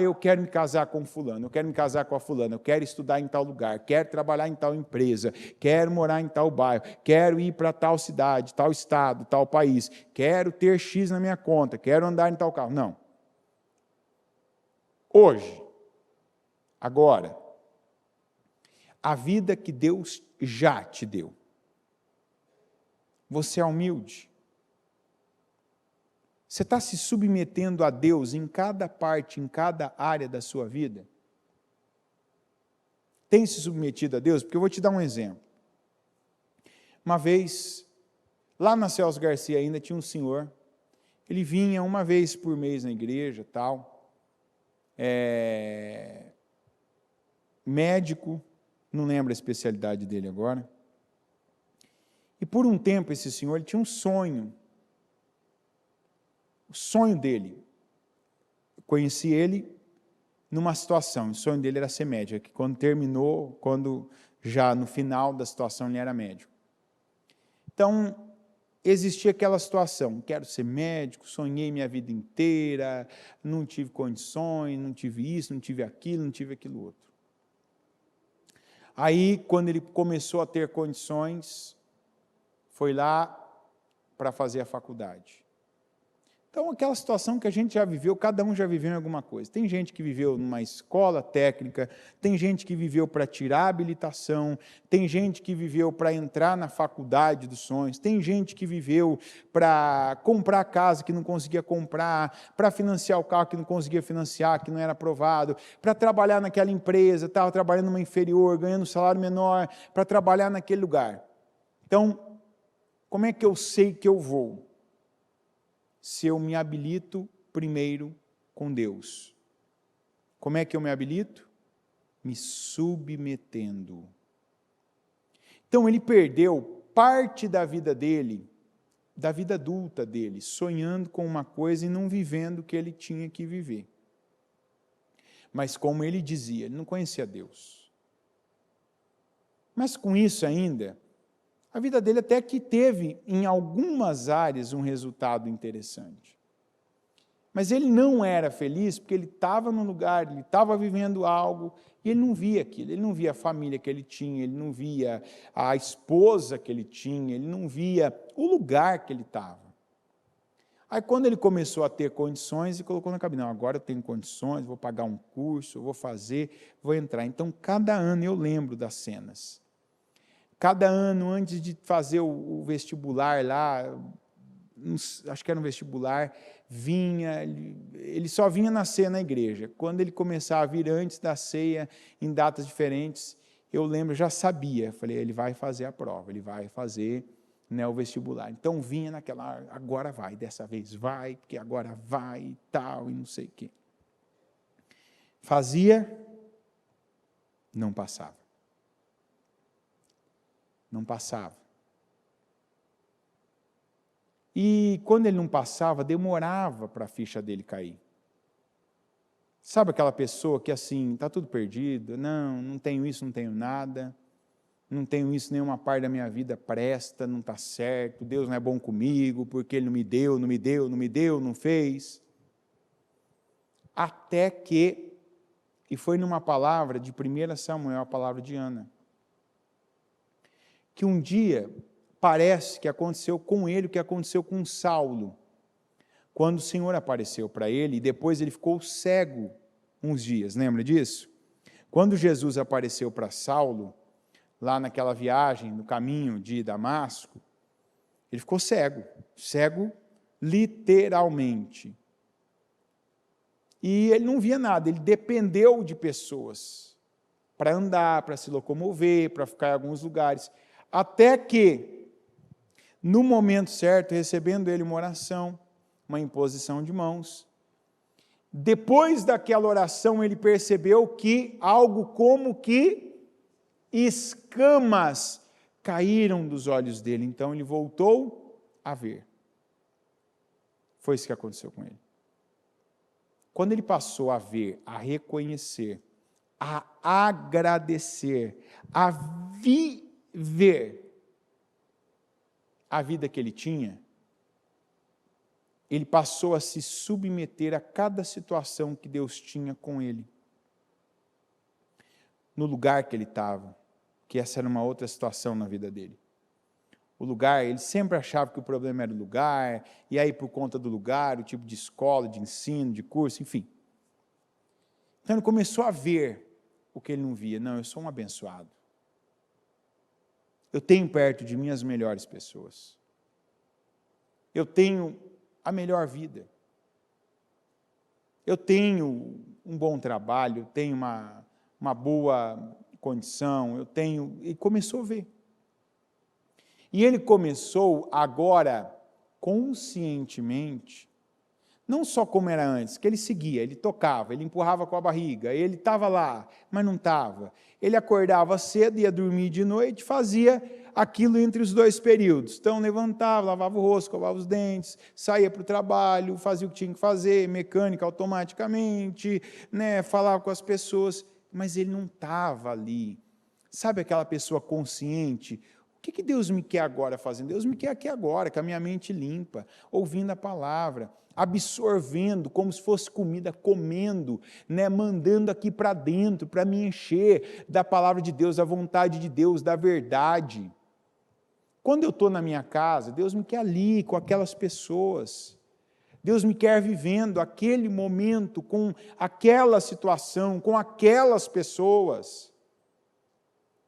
Eu quero me casar com fulano, eu quero me casar com a fulana, eu quero estudar em tal lugar, quero trabalhar em tal empresa, quero morar em tal bairro, quero ir para tal cidade, tal estado, tal país, quero ter X na minha conta, quero andar em tal carro. Não. Hoje, agora, a vida que Deus já te deu. Você é humilde? Você está se submetendo a Deus em cada parte, em cada área da sua vida? Tem se submetido a Deus? Porque eu vou te dar um exemplo. Uma vez, lá na Celso Garcia ainda tinha um senhor, ele vinha uma vez por mês na igreja, tal, médico, não lembro a especialidade dele agora, e por um tempo esse senhor ele tinha um sonho, o sonho dele, eu conheci ele numa situação, o sonho dele era ser médico, que quando já no final da situação ele era médico. Então, existia aquela situação, quero ser médico, sonhei minha vida inteira, não tive condições, não tive isso, não tive aquilo outro. Aí, quando ele começou a ter condições, foi lá para fazer a faculdade. Então, aquela situação que a gente já viveu, cada um já viveu em alguma coisa. Tem gente que viveu numa escola técnica, tem gente que viveu para tirar a habilitação, tem gente que viveu para entrar na faculdade dos sonhos, tem gente que viveu para comprar a casa que não conseguia comprar, para financiar o carro que não conseguia financiar, que não era aprovado, para trabalhar naquela empresa, estava trabalhando numa inferior, ganhando um salário menor, para trabalhar naquele lugar. Então, como é que eu sei que eu vou? Se eu me habilito primeiro com Deus. Como é que eu me habilito? Me submetendo. Então ele perdeu parte da vida dele, da vida adulta dele, sonhando com uma coisa e não vivendo o que ele tinha que viver. Mas como ele dizia, ele não conhecia Deus. Mas com isso ainda, a vida dele até que teve, em algumas áreas, um resultado interessante. Mas ele não era feliz porque ele estava num lugar, ele estava vivendo algo, e ele não via aquilo, ele não via a família que ele tinha, ele não via a esposa que ele tinha, ele não via o lugar que ele estava. Aí quando ele começou a ter condições, ele colocou na cabeça, não, agora eu tenho condições, vou pagar um curso, vou fazer, vou entrar. Então, cada ano eu lembro das cenas. Cada ano, antes de fazer o vestibular lá, acho que era um vestibular, vinha, ele só vinha na ceia na igreja. Quando ele começava a vir antes da ceia, em datas diferentes, eu lembro, já sabia, falei, ele vai fazer a prova, ele vai fazer, né, o vestibular. Então vinha naquela, agora vai, dessa vez vai, porque agora vai e tal, e não sei o quê. Fazia, não passava. Não passava. E quando ele não passava, demorava para a ficha dele cair. Sabe aquela pessoa que assim, está tudo perdido, não tenho isso, não tenho nada, não tenho isso, nenhuma parte da minha vida presta, não está certo, Deus não é bom comigo, porque Ele não me deu, não fez. até que, e foi numa palavra de 1 Samuel, a palavra de Ana, que um dia parece que aconteceu com ele o que aconteceu com Saulo, quando o Senhor apareceu para ele, e depois ele ficou cego uns dias, lembra disso? Quando Jesus apareceu para Saulo, lá naquela viagem, no caminho de Damasco, ele ficou cego, cego literalmente. E ele não via nada, ele dependeu de pessoas para andar, para se locomover, para ficar em alguns lugares, até que, no momento certo, recebendo ele uma oração, uma imposição de mãos, depois daquela oração ele percebeu que algo como que escamas caíram dos olhos dele, então ele voltou a ver. Foi isso que aconteceu com ele. Quando ele passou a ver, a reconhecer, a agradecer, a viver a vida que ele tinha, ele passou a se submeter a cada situação que Deus tinha com ele. No lugar que ele estava, que essa era uma outra situação na vida dele. O lugar, ele sempre achava que o problema era o lugar, e aí por conta do lugar, o tipo de escola, de ensino, de curso, enfim. Então ele começou a ver o que ele não via. Não, eu sou um abençoado. Eu tenho perto de mim as melhores pessoas. Eu tenho a melhor vida. Eu tenho um bom trabalho, eu tenho uma boa condição, eu tenho... E começou a ver. E ele começou agora, conscientemente, não só como era antes, que ele seguia, ele tocava, ele empurrava com a barriga, ele estava lá, mas não estava. Ele acordava cedo, ia dormir de noite, fazia aquilo entre os dois períodos. Então, levantava, lavava o rosto, escovava os dentes, saía para o trabalho, fazia o que tinha que fazer, mecânica automaticamente, né, falava com as pessoas, mas ele não estava ali. Sabe aquela pessoa consciente? O que Deus me quer agora fazendo? Deus me quer aqui agora, com a minha mente limpa, ouvindo a palavra, absorvendo, como se fosse comida, comendo, né, mandando aqui para dentro, para me encher da palavra de Deus, da vontade de Deus, da verdade. Quando eu estou na minha casa, Deus me quer ali, com aquelas pessoas. Deus me quer vivendo aquele momento, com aquela situação, com aquelas pessoas.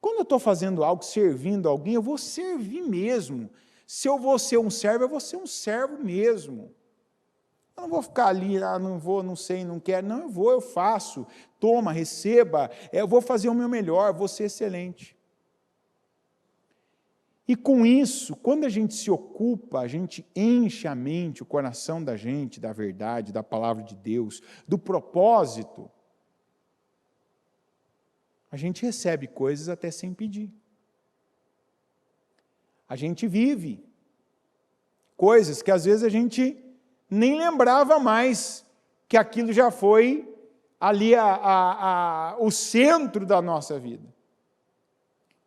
Quando eu estou fazendo algo, servindo alguém, eu vou servir mesmo. Se eu vou ser um servo, eu vou ser um servo mesmo. Eu não vou ficar ali, não vou, não sei, não quero. Não, eu vou, eu faço. Toma, receba. Eu vou fazer o meu melhor, vou ser excelente. E com isso, quando a gente se ocupa, a gente enche a mente, o coração da gente, da verdade, da palavra de Deus, do propósito, a gente recebe coisas até sem pedir. A gente vive coisas que às vezes a gente nem lembrava mais que aquilo já foi ali o centro da nossa vida.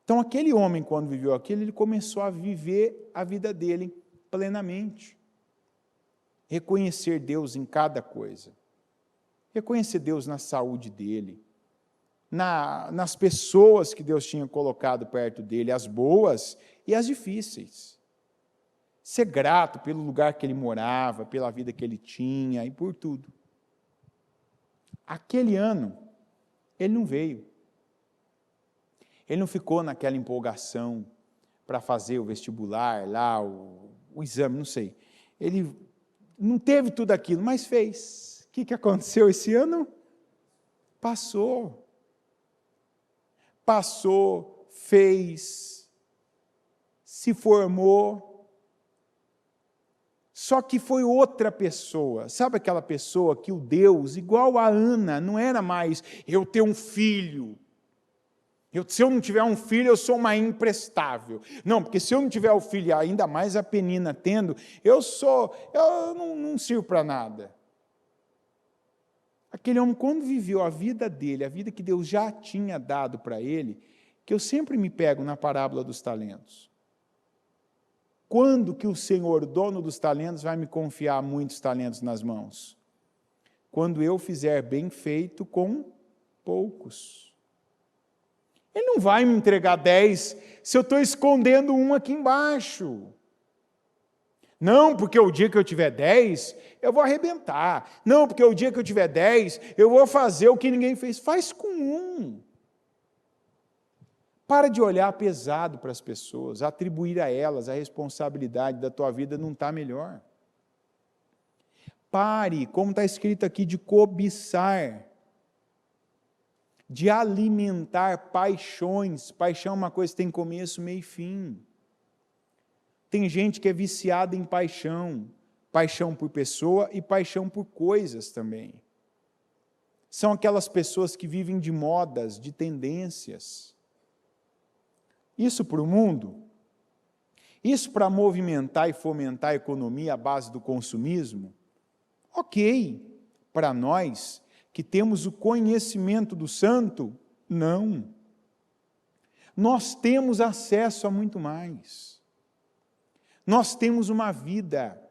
Então aquele homem, quando viveu aquilo, ele começou a viver a vida dele plenamente. Reconhecer Deus em cada coisa. Reconhecer Deus na saúde dele, nas pessoas que Deus tinha colocado perto dele, as boas e as difíceis. Ser grato pelo lugar que ele morava, pela vida que ele tinha e por tudo. Aquele ano, ele não veio. Ele não ficou naquela empolgação para fazer o vestibular lá, o exame, não sei. Ele não teve tudo aquilo, mas fez. O que aconteceu esse ano? Passou. Passou, fez, se formou, só que foi outra pessoa. Sabe aquela pessoa que o Deus, igual a Ana, não era mais eu ter um filho. Se eu não tiver um filho, eu sou uma imprestável. Não, porque se eu não tiver o filho, ainda mais a Penina tendo, eu não sirvo para nada. Aquele homem, quando viveu a vida dele, a vida que Deus já tinha dado para ele, que eu sempre me pego na parábola dos talentos. Quando que o Senhor, dono dos talentos, vai me confiar muitos talentos nas mãos? quando eu fizer bem feito com poucos. Ele não vai me entregar 10 se eu estou escondendo um aqui embaixo. Não, porque o dia que eu tiver 10, eu vou arrebentar. Não, porque o dia que eu tiver 10, eu vou fazer o que ninguém fez. Faz com um. Para de olhar pesado para as pessoas, atribuir a elas a responsabilidade da tua vida não está melhor. Pare, como está escrito aqui, de cobiçar, de alimentar paixões. Paixão é uma coisa que tem começo, meio e fim. Tem gente que é viciada em paixão, paixão por pessoa e paixão por coisas também. São aquelas pessoas que vivem de modas, de tendências. Isso para o mundo, isso para movimentar e fomentar a economia à base do consumismo, ok. Para nós, que temos o conhecimento do santo, não. Nós temos acesso a muito mais. Nós temos uma vida,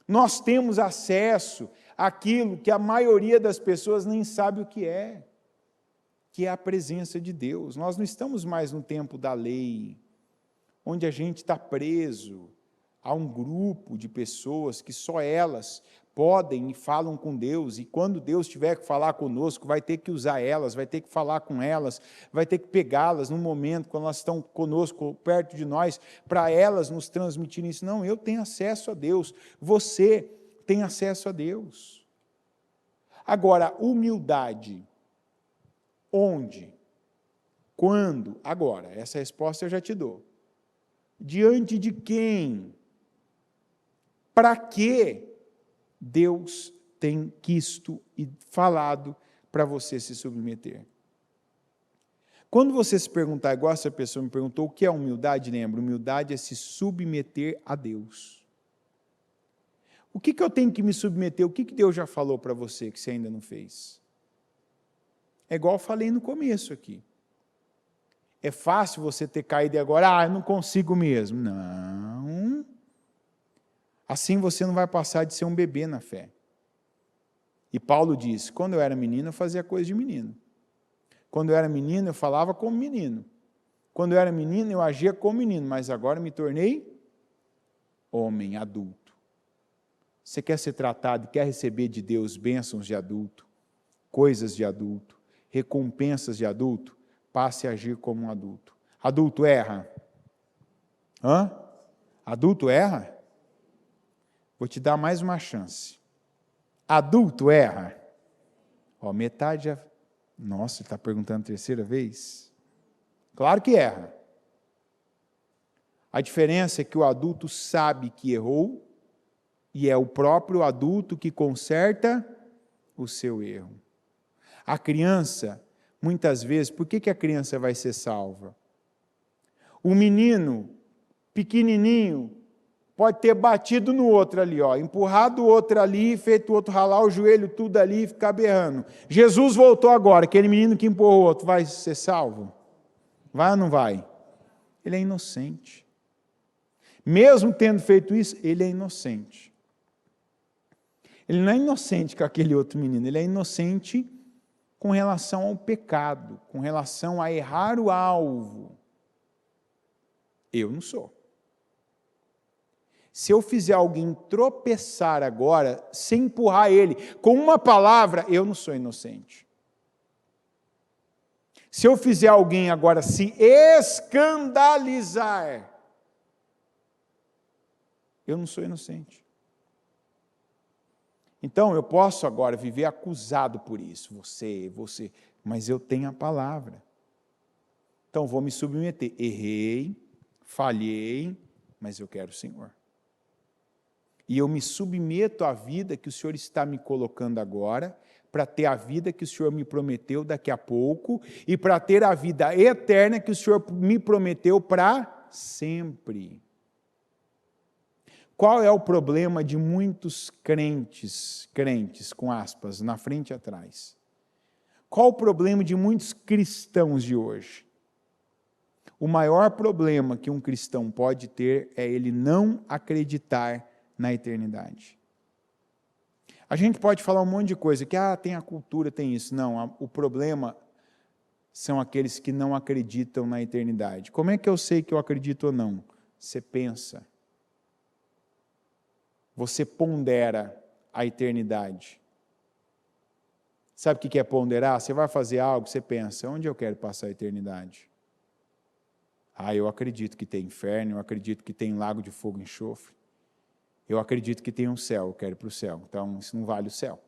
nós temos acesso àquilo que a maioria das pessoas nem sabe o que é a presença de Deus. Nós não estamos mais no tempo da lei, onde a gente está preso a um grupo de pessoas que só elas podem e falam com Deus, e quando Deus tiver que falar conosco, vai ter que usar elas, vai ter que falar com elas, vai ter que pegá-las no momento, quando elas estão conosco, perto de nós, para elas nos transmitirem isso. Não, eu tenho acesso a Deus, você tem acesso a Deus. Agora, humildade, onde? Quando? Agora, essa resposta eu já te dou. Diante de quem? Para quê? Deus tem quisto e falado para você se submeter. Quando você se perguntar, igual essa pessoa me perguntou, o que é humildade? Lembra, humildade é se submeter a Deus. O que eu tenho que me submeter? O que Deus já falou para você que você ainda não fez? É igual eu falei no começo aqui. É fácil você ter caído e agora, eu não consigo mesmo. Não. Assim você não vai passar de ser um bebê na fé. E Paulo diz, quando eu era menino, eu fazia coisa de menino. Quando eu era menino, eu falava como menino. Quando eu era menino, eu agia como menino, mas agora me tornei homem, adulto. Você quer ser tratado, quer receber de Deus bênçãos de adulto, coisas de adulto, recompensas de adulto, passe a agir como um adulto. Adulto erra? Adulto erra? Vou te dar mais uma chance. Adulto erra? Metade já... Nossa, ele está perguntando a terceira vez? Claro que erra. A diferença é que o adulto sabe que errou e é o próprio adulto que conserta o seu erro. A criança, muitas vezes, por que a criança vai ser salva? O menino, pequenininho, pode ter batido no outro ali, empurrado o outro ali, feito o outro ralar o joelho, tudo ali e ficar berrando. Jesus voltou agora, aquele menino que empurrou o outro, vai ser salvo? Vai ou não vai? Ele é inocente. Mesmo tendo feito isso, ele é inocente. Ele não é inocente com aquele outro menino, ele é inocente com relação ao pecado, com relação a errar o alvo. Eu não sou. Se eu fizer alguém tropeçar agora, sem empurrar ele, com uma palavra, eu não sou inocente. Se eu fizer alguém agora se escandalizar, eu não sou inocente. Então, eu posso agora viver acusado por isso, você, mas eu tenho a palavra. Então, vou me submeter. Errei, falhei, mas eu quero o Senhor. E eu me submeto à vida que o Senhor está me colocando agora, para ter a vida que o Senhor me prometeu daqui a pouco, e para ter a vida eterna que o Senhor me prometeu para sempre. Qual é o problema de muitos crentes com aspas, na frente e atrás? Qual o problema de muitos cristãos de hoje? O maior problema que um cristão pode ter é ele não acreditar na eternidade. A gente pode falar um monte de coisa, que tem a cultura, tem isso. Não, o problema são aqueles que não acreditam na eternidade. Como é que eu sei que eu acredito ou não? Você pensa. Você pondera a eternidade. Sabe o que é ponderar? Você vai fazer algo, você pensa, onde eu quero passar a eternidade? Eu acredito que tem inferno, eu acredito que tem lago de fogo e enxofre. Eu acredito que tem um céu, eu quero ir para o céu. Então, isso não vale o céu.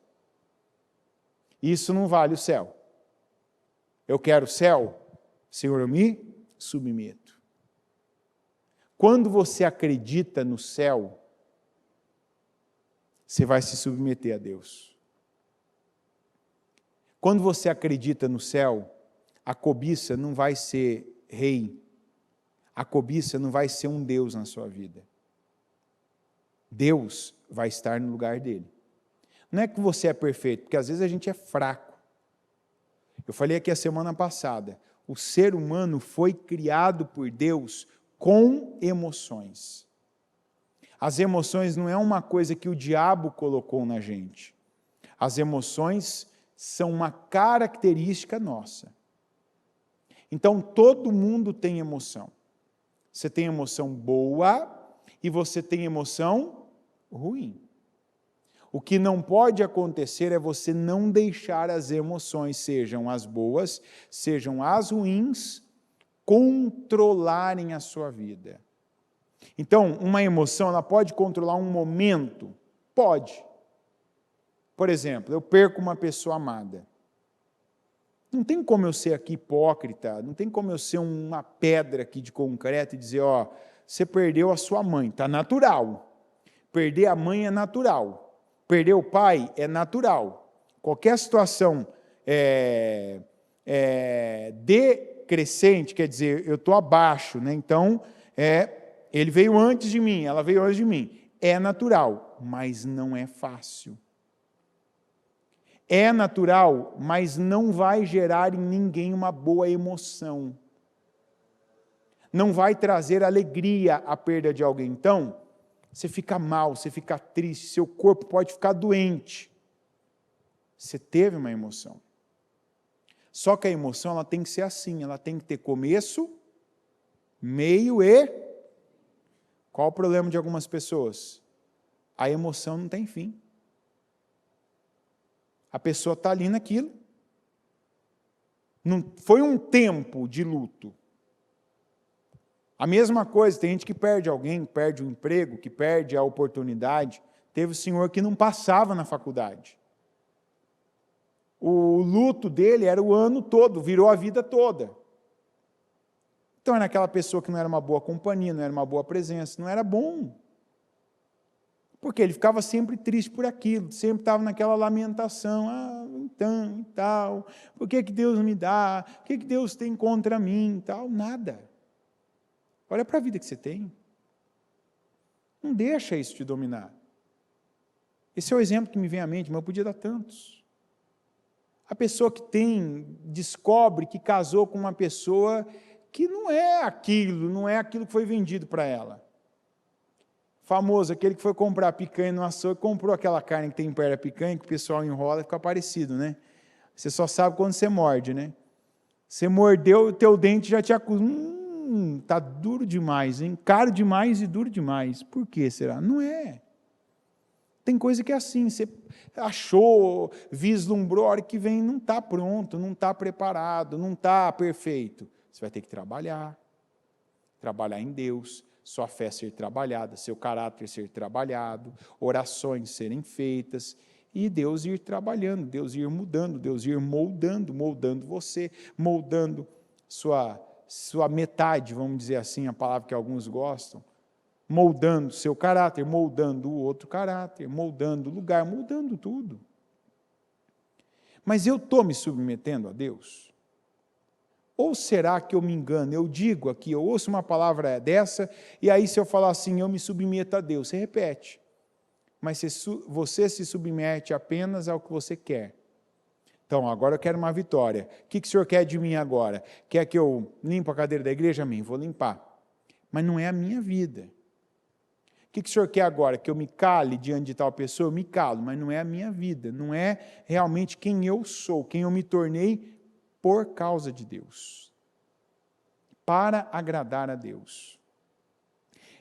Isso não vale o céu. Eu quero o céu, Senhor, eu me submeto. Quando você acredita no céu, você vai se submeter a Deus. Quando você acredita no céu, a cobiça não vai ser rei. A cobiça não vai ser um Deus na sua vida. Deus vai estar no lugar dele. Não é que você é perfeito, porque às vezes a gente é fraco. Eu falei aqui a semana passada, o ser humano foi criado por Deus com emoções. As emoções não é uma coisa que o diabo colocou na gente. As emoções são uma característica nossa. Então, todo mundo tem emoção. Você tem emoção boa e você tem emoção ruim. O que não pode acontecer é você não deixar as emoções, sejam as boas, sejam as ruins, controlarem a sua vida. Então, uma emoção, ela pode controlar um momento? Pode. Por exemplo, eu perco uma pessoa amada. Não tem como eu ser aqui hipócrita, não tem como eu ser uma pedra aqui de concreto e dizer, você perdeu a sua mãe, está natural. Perder a mãe é natural. Perder o pai é natural. Qualquer situação decrescente, quer dizer, eu estou abaixo, né? Então, ele veio antes de mim, ela veio antes de mim. É natural, mas não é fácil. É natural, mas não vai gerar em ninguém uma boa emoção. Não vai trazer alegria a perda de alguém. Então, você fica mal, você fica triste, seu corpo pode ficar doente. Você teve uma emoção. Só que a emoção ela tem que ser assim, ela tem que ter começo, meio e... Qual o problema de algumas pessoas? A emoção não tem fim. A pessoa está ali naquilo. Não foi um tempo de luto. A mesma coisa, tem gente que perde alguém, perde o emprego, que perde a oportunidade. Teve o senhor que não passava na faculdade. O luto dele era o ano todo, virou a vida toda. Então era aquela pessoa que não era uma boa companhia, não era uma boa presença, não era bom. Porque ele ficava sempre triste por aquilo, sempre estava naquela lamentação, então, e tal, por que Deus me dá, o que Deus tem contra mim, e tal, nada. Olha para a vida que você tem. Não deixa isso te dominar. Esse é o exemplo que me vem à mente, mas eu podia dar tantos. A pessoa que descobre que casou com uma pessoa que não é aquilo que foi vendido para ela. Famoso, aquele que foi comprar picanha no açougue, comprou aquela carne que tem perto da picanha, que o pessoal enrola e fica parecido, né? Você só sabe quando você morde, né? Você mordeu, o teu dente já te acusa. Tá duro demais, hein? Caro demais e duro demais. Por que será? Não é. Tem coisa que é assim, você achou, vislumbrou, a hora que vem não está pronto, não está preparado, não está perfeito. Você vai ter que trabalhar em Deus, sua fé ser trabalhada, seu caráter ser trabalhado, orações serem feitas, e Deus ir trabalhando, Deus ir mudando, Deus ir moldando você, moldando sua metade, vamos dizer assim, a palavra que alguns gostam, moldando seu caráter, moldando o outro caráter, moldando o lugar, moldando tudo. Mas eu estou me submetendo a Deus? Ou será que eu me engano? Eu digo aqui, eu ouço uma palavra dessa, e aí se eu falar assim, eu me submeto a Deus, você repete. Mas você se submete apenas ao que você quer. Então, agora eu quero uma vitória. O que o senhor quer de mim agora? Quer que eu limpe a cadeira da igreja? Amém, vou limpar. Mas não é a minha vida. O que o senhor quer agora? Que eu me cale diante de tal pessoa? Eu me calo, mas não é a minha vida, não é realmente quem eu sou, quem eu me tornei por causa de Deus, para agradar a Deus.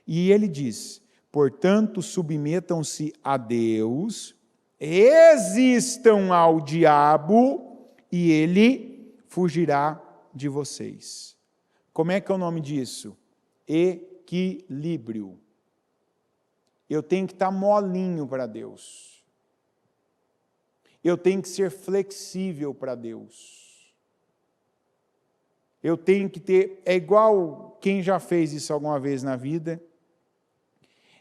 E ele diz, portanto, submetam-se a Deus, resistam ao diabo, e ele fugirá de vocês. Como é que é o nome disso? Equilíbrio. Eu tenho que estar molinho para Deus. Eu tenho que ser flexível para Deus. Eu tenho que ter... É igual quem já fez isso alguma vez na vida.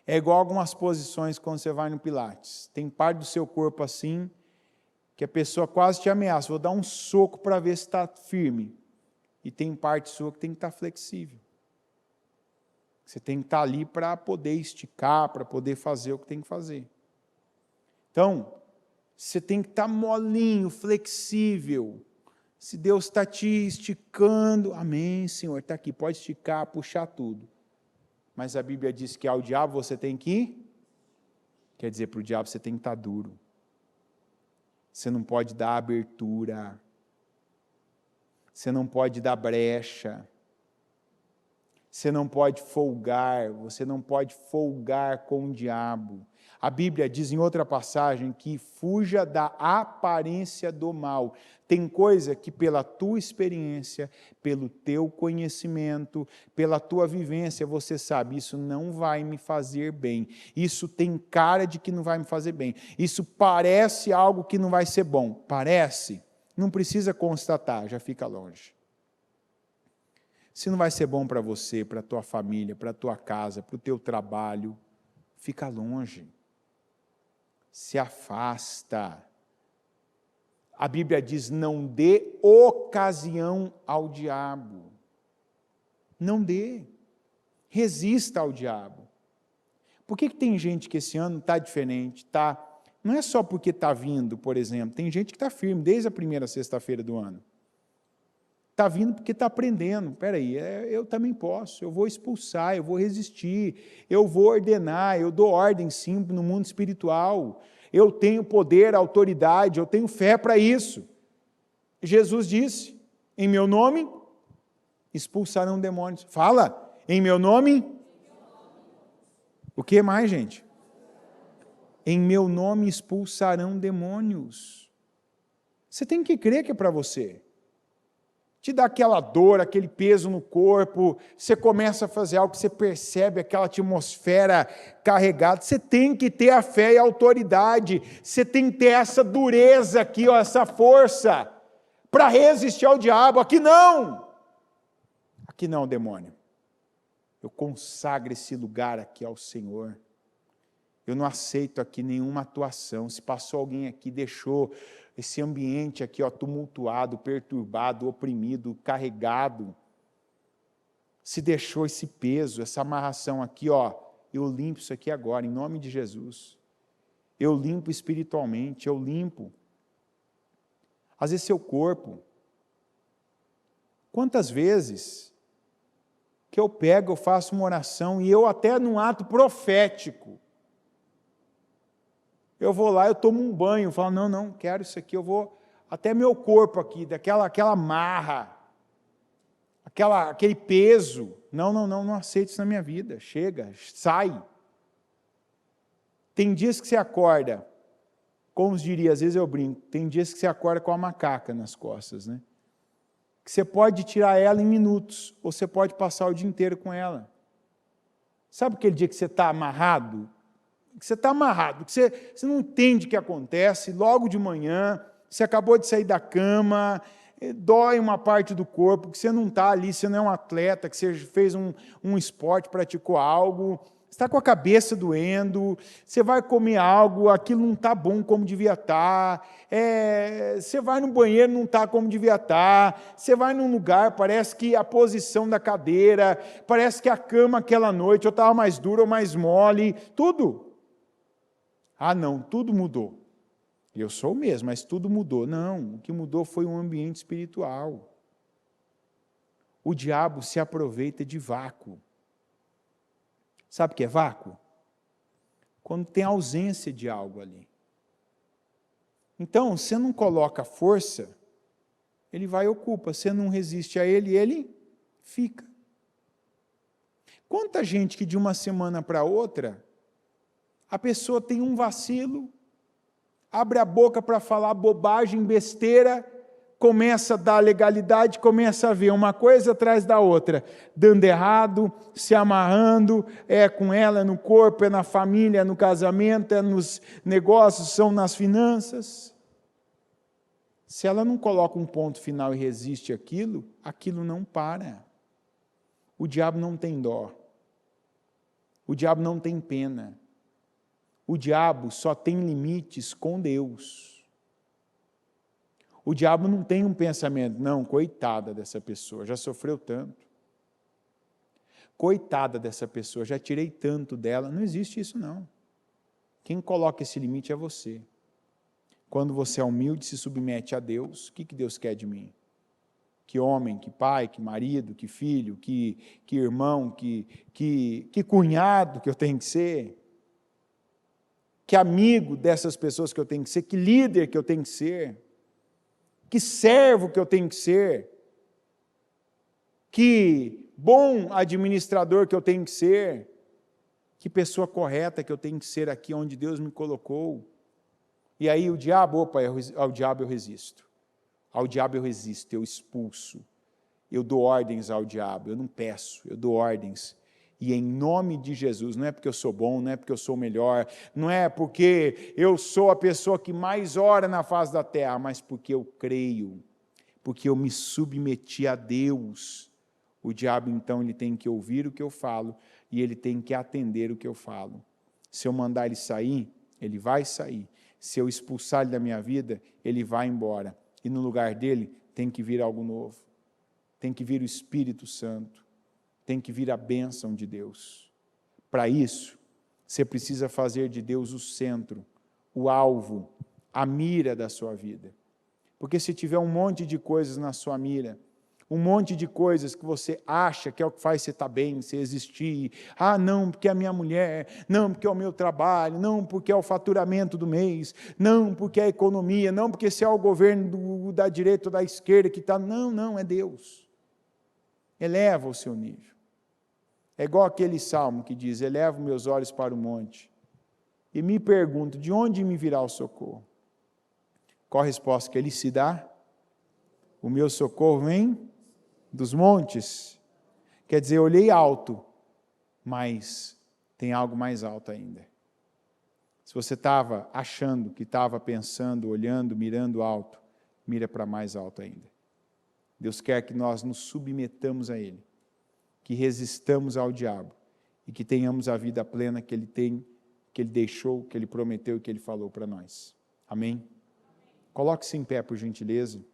É igual algumas posições quando você vai no Pilates. Tem parte do seu corpo assim, que a pessoa quase te ameaça. Vou dar um soco para ver se está firme. E tem parte sua que tem que estar flexível. Você tem que estar ali para poder esticar, para poder fazer o que tem que fazer. Então, você tem que estar molinho, flexível. Se Deus está te esticando, amém, Senhor, está aqui, pode esticar, puxar tudo. Mas a Bíblia diz que ao diabo você tem que ir. Quer dizer, para o diabo você tem que estar duro. Você não pode dar abertura. Você não pode dar brecha. Você não pode folgar, você não pode folgar com o diabo. A Bíblia diz em outra passagem que fuja da aparência do mal. Tem coisa que pela tua experiência, pelo teu conhecimento, pela tua vivência, você sabe, isso não vai me fazer bem. Isso tem cara de que não vai me fazer bem. Isso parece algo que não vai ser bom. Parece. Não precisa constatar, já fica longe. Se não vai ser bom para você, para a tua família, para a tua casa, para o teu trabalho, fica longe. Se afasta. A Bíblia diz, não dê ocasião ao diabo. Não dê. Resista ao diabo. Por que tem gente que esse ano está diferente? Não é só porque está vindo, por exemplo. Tem gente que está firme desde a primeira sexta-feira do ano. Está vindo porque está aprendendo. Espera aí, eu também posso, eu vou expulsar, eu vou resistir, eu vou ordenar, eu dou ordem sim no mundo espiritual, eu tenho poder, autoridade, eu tenho fé para isso. Jesus disse, em meu nome expulsarão demônios. Fala, em meu nome? O que mais, gente? Em meu nome expulsarão demônios. Você tem que crer que é para você. Te dá aquela dor, aquele peso no corpo, você começa a fazer algo que você percebe aquela atmosfera carregada, você tem que ter a fé e a autoridade, você tem que ter essa dureza aqui, ó, essa força, para resistir ao diabo. Aqui não, demônio, eu consagro esse lugar aqui ao Senhor, eu não aceito aqui nenhuma atuação. Se passou alguém aqui, deixou esse ambiente aqui, ó, tumultuado, perturbado, oprimido, carregado, se deixou esse peso, essa amarração aqui, ó, eu limpo isso aqui agora, em nome de Jesus. Eu limpo espiritualmente, eu limpo. Às vezes seu corpo. Quantas vezes que eu pego, eu faço uma oração, e eu até num ato profético, eu vou lá, eu tomo um banho, falo, não, quero isso aqui, eu vou, até meu corpo aqui, aquela marra, aquele peso, não aceito isso na minha vida, chega, sai. Tem dias que você acorda, como diria, às vezes eu brinco, tem dias que você acorda com a macaca nas costas, né? Que você pode tirar ela em minutos, ou você pode passar o dia inteiro com ela. Sabe aquele dia que você está amarrado? Que você está amarrado, que você não entende o que acontece, logo de manhã, você acabou de sair da cama, dói uma parte do corpo, que você não está ali, você não é um atleta, que você fez um esporte, praticou algo, você está com a cabeça doendo, você vai comer algo, aquilo não está bom como devia estar, você vai no banheiro, não está como devia estar, você vai num lugar, parece que a posição da cadeira, parece que a cama aquela noite ou estava mais dura ou mais mole, tudo. Ah, não, tudo mudou. Eu sou o mesmo, mas tudo mudou. Não, o que mudou foi um ambiente espiritual. O diabo se aproveita de vácuo. Sabe o que é vácuo? quando tem ausência de algo ali. Então, você não coloca força, ele vai e ocupa. Você não resiste a ele, ele fica. Quanta gente que de uma semana para outra, a pessoa tem um vacilo, abre a boca para falar bobagem, besteira, começa a dar legalidade, começa a ver uma coisa atrás da outra, dando errado, se amarrando, é com ela, é no corpo, é na família, é no casamento, é nos negócios, são nas finanças. Se ela não coloca um ponto final e resiste àquilo, aquilo não para. O diabo não tem dó. O diabo não tem pena. O diabo só tem limites com Deus. O diabo não tem um pensamento, não, coitada dessa pessoa, já sofreu tanto. Coitada dessa pessoa, já tirei tanto dela. Não existe isso, não. Quem coloca esse limite é você. Quando você é humilde, se submete a Deus, o que Deus quer de mim? Que homem, que pai, que marido, que filho, que irmão, que cunhado que eu tenho que ser? Que amigo dessas pessoas que eu tenho que ser? Que líder que eu tenho que ser? Que servo que eu tenho que ser? Que bom administrador que eu tenho que ser? Que pessoa correta que eu tenho que ser aqui onde Deus me colocou? E aí o diabo, ao diabo eu resisto. Ao diabo eu resisto, eu expulso. Eu dou ordens ao diabo, eu não peço, eu dou ordens. E em nome de Jesus, não é porque eu sou bom, não é porque eu sou melhor, não é porque eu sou a pessoa que mais ora na face da terra, mas porque eu creio, porque eu me submeti a Deus. O diabo, então, ele tem que ouvir o que eu falo e ele tem que atender o que eu falo. Se eu mandar ele sair, ele vai sair. Se eu expulsar ele da minha vida, ele vai embora. E no lugar dele tem que vir algo novo. Tem que vir o Espírito Santo. Tem que vir a bênção de Deus. Para isso, você precisa fazer de Deus o centro, o alvo, a mira da sua vida. Porque se tiver um monte de coisas na sua mira, um monte de coisas que você acha que é o que faz você estar bem, você existir. Ah, não, porque é a minha mulher. Não, porque é o meu trabalho. Não, porque é o faturamento do mês. Não, porque é a economia. Não, porque se é o governo da direita ou da esquerda que está. Não, é Deus. Eleva o seu nível. É igual aquele salmo que diz, elevo meus olhos para o monte e me pergunto, de onde me virá o socorro? Qual a resposta que ele se dá? O meu socorro vem dos montes. Quer dizer, eu olhei alto, mas tem algo mais alto ainda. Se você estava achando que estava pensando, olhando, mirando alto, mira para mais alto ainda. Deus quer que nós nos submetamos a Ele, que resistamos ao diabo e que tenhamos a vida plena que Ele tem, que Ele deixou, que Ele prometeu e que Ele falou para nós. Amém? Coloque-se em pé, por gentileza.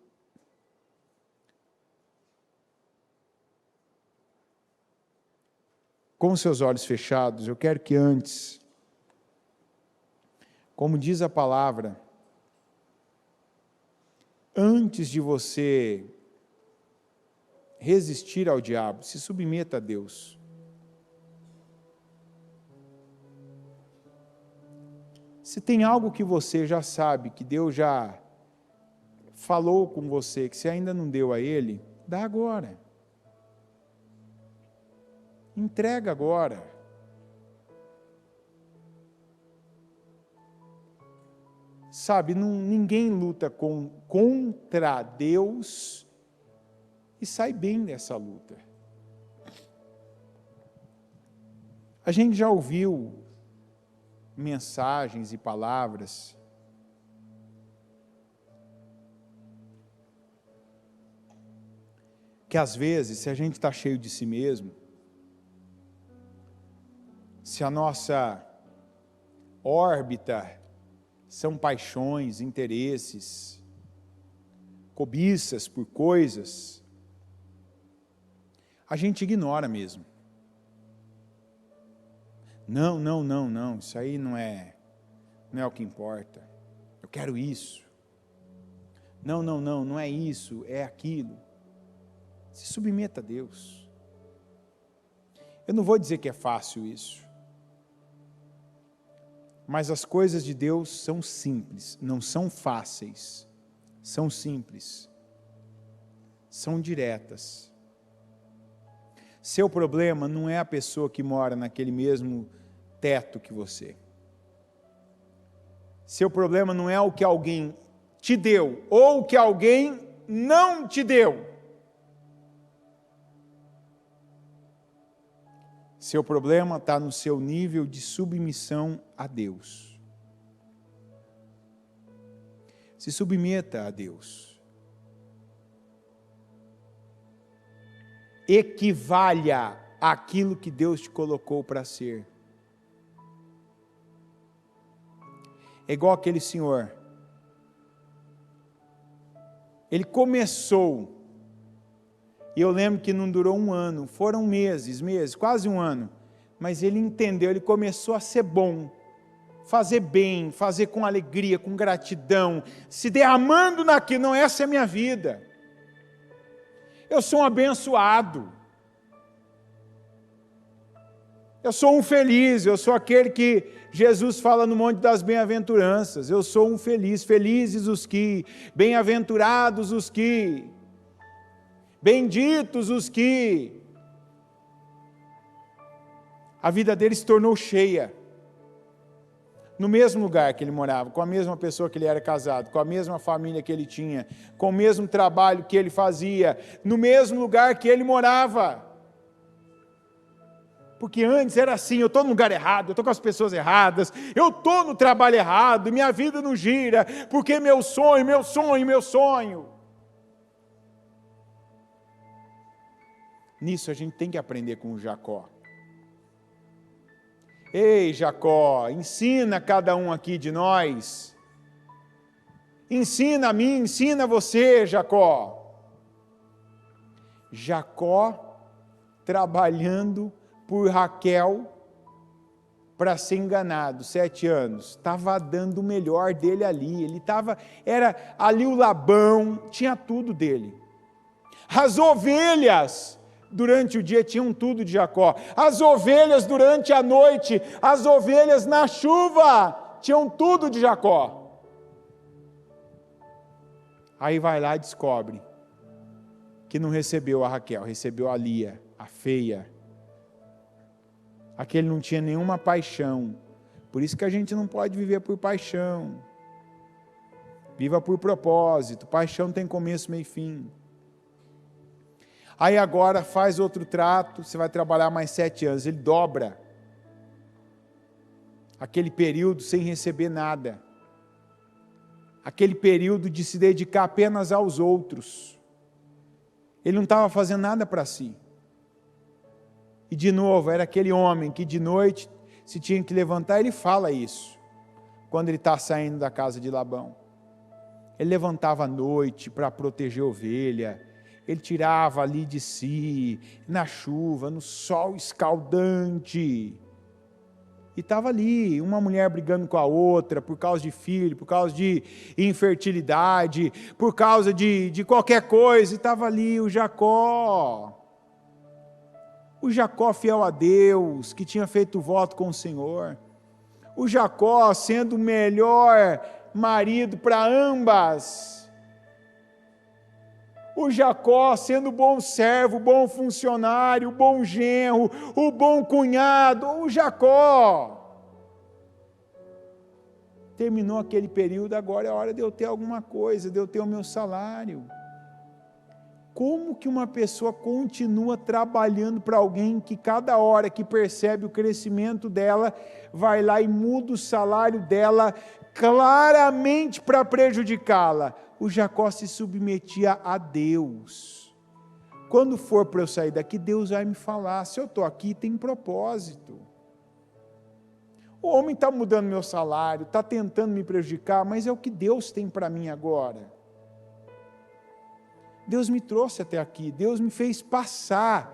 Com os seus olhos fechados, eu quero que antes, como diz a palavra, antes de você resistir ao diabo, se submeta a Deus. Se tem algo que você já sabe, que Deus já falou com você, que você ainda não deu a Ele, dá agora. Entrega agora. Sabe, ninguém luta contra Deus e sai bem dessa luta. A gente já ouviu mensagens e palavras que às vezes, se a gente está cheio de si mesmo, se a nossa órbita são paixões, interesses, cobiças por coisas, a gente ignora mesmo. Não, isso aí não é o que importa. Eu quero isso. Não é isso, é aquilo. Se submeta a Deus. Eu não vou dizer que é fácil isso. Mas as coisas de Deus são simples, não são fáceis, são simples, são diretas. Seu problema não é a pessoa que mora naquele mesmo teto que você. Seu problema não é o que alguém te deu ou o que alguém não te deu. Seu problema está no seu nível de submissão a Deus. Se submeta a Deus. Equivalha àquilo que Deus te colocou para ser. É igual aquele senhor. Ele começou, e eu lembro que não durou um ano, foram meses, quase um ano, mas ele entendeu, ele começou a ser bom, fazer bem, fazer com alegria, com gratidão, se derramando naquilo. Não, essa é a minha vida. Eu sou um abençoado. Eu sou um feliz, eu sou aquele que Jesus fala no Monte das Bem-aventuranças. Eu sou um feliz, felizes os que, bem-aventurados os que, benditos os que. A vida dele se tornou cheia. No mesmo lugar que ele morava, com a mesma pessoa que ele era casado, com a mesma família que ele tinha, com o mesmo trabalho que ele fazia, no mesmo lugar que ele morava. Porque antes era assim, eu estou no lugar errado, eu estou com as pessoas erradas, eu estou no trabalho errado, minha vida não gira, porque meu sonho. Nisso a gente tem que aprender com o Jacó. Ei, Jacó, ensina cada um aqui de nós. Ensina a mim, ensina você, Jacó. Jacó trabalhando por Raquel para ser enganado, 7 anos, estava dando o melhor dele ali, era ali o Labão, tinha tudo dele. As ovelhas durante o dia tinham tudo de Jacó, as ovelhas durante a noite, as ovelhas na chuva, tinham tudo de Jacó. Aí vai lá e descobre que não recebeu a Raquel, recebeu a Lia, a feia. Aquele não tinha nenhuma paixão. Por isso que a gente não pode viver por paixão. Viva por propósito. Paixão tem começo, meio e fim. Aí agora faz outro trato, você vai trabalhar mais 7 anos. Ele dobra aquele período sem receber nada. Aquele período de se dedicar apenas aos outros. Ele não estava fazendo nada para si. E de novo, era aquele homem que de noite se tinha que levantar. Ele fala isso, quando ele está saindo da casa de Labão. Ele levantava à noite para proteger a ovelha, ele tirava ali de si, na chuva, no sol escaldante, e estava ali, uma mulher brigando com a outra, por causa de filho, por causa de infertilidade, por causa de qualquer coisa, e estava ali o Jacó fiel a Deus, que tinha feito voto com o Senhor, o Jacó sendo o melhor marido para ambas, o Jacó sendo bom servo, bom funcionário, bom genro, o bom cunhado, o Jacó. Terminou aquele período, agora é hora de eu ter alguma coisa, de eu ter o meu salário. Como que uma pessoa continua trabalhando para alguém que cada hora que percebe o crescimento dela, vai lá e muda o salário dela claramente para prejudicá-la? O Jacó se submetia a Deus. Quando for para eu sair daqui, Deus vai me falar, se eu estou aqui tem propósito. O homem está mudando meu salário, está tentando me prejudicar, mas é o que Deus tem para mim agora. Deus me trouxe até aqui, Deus me fez passar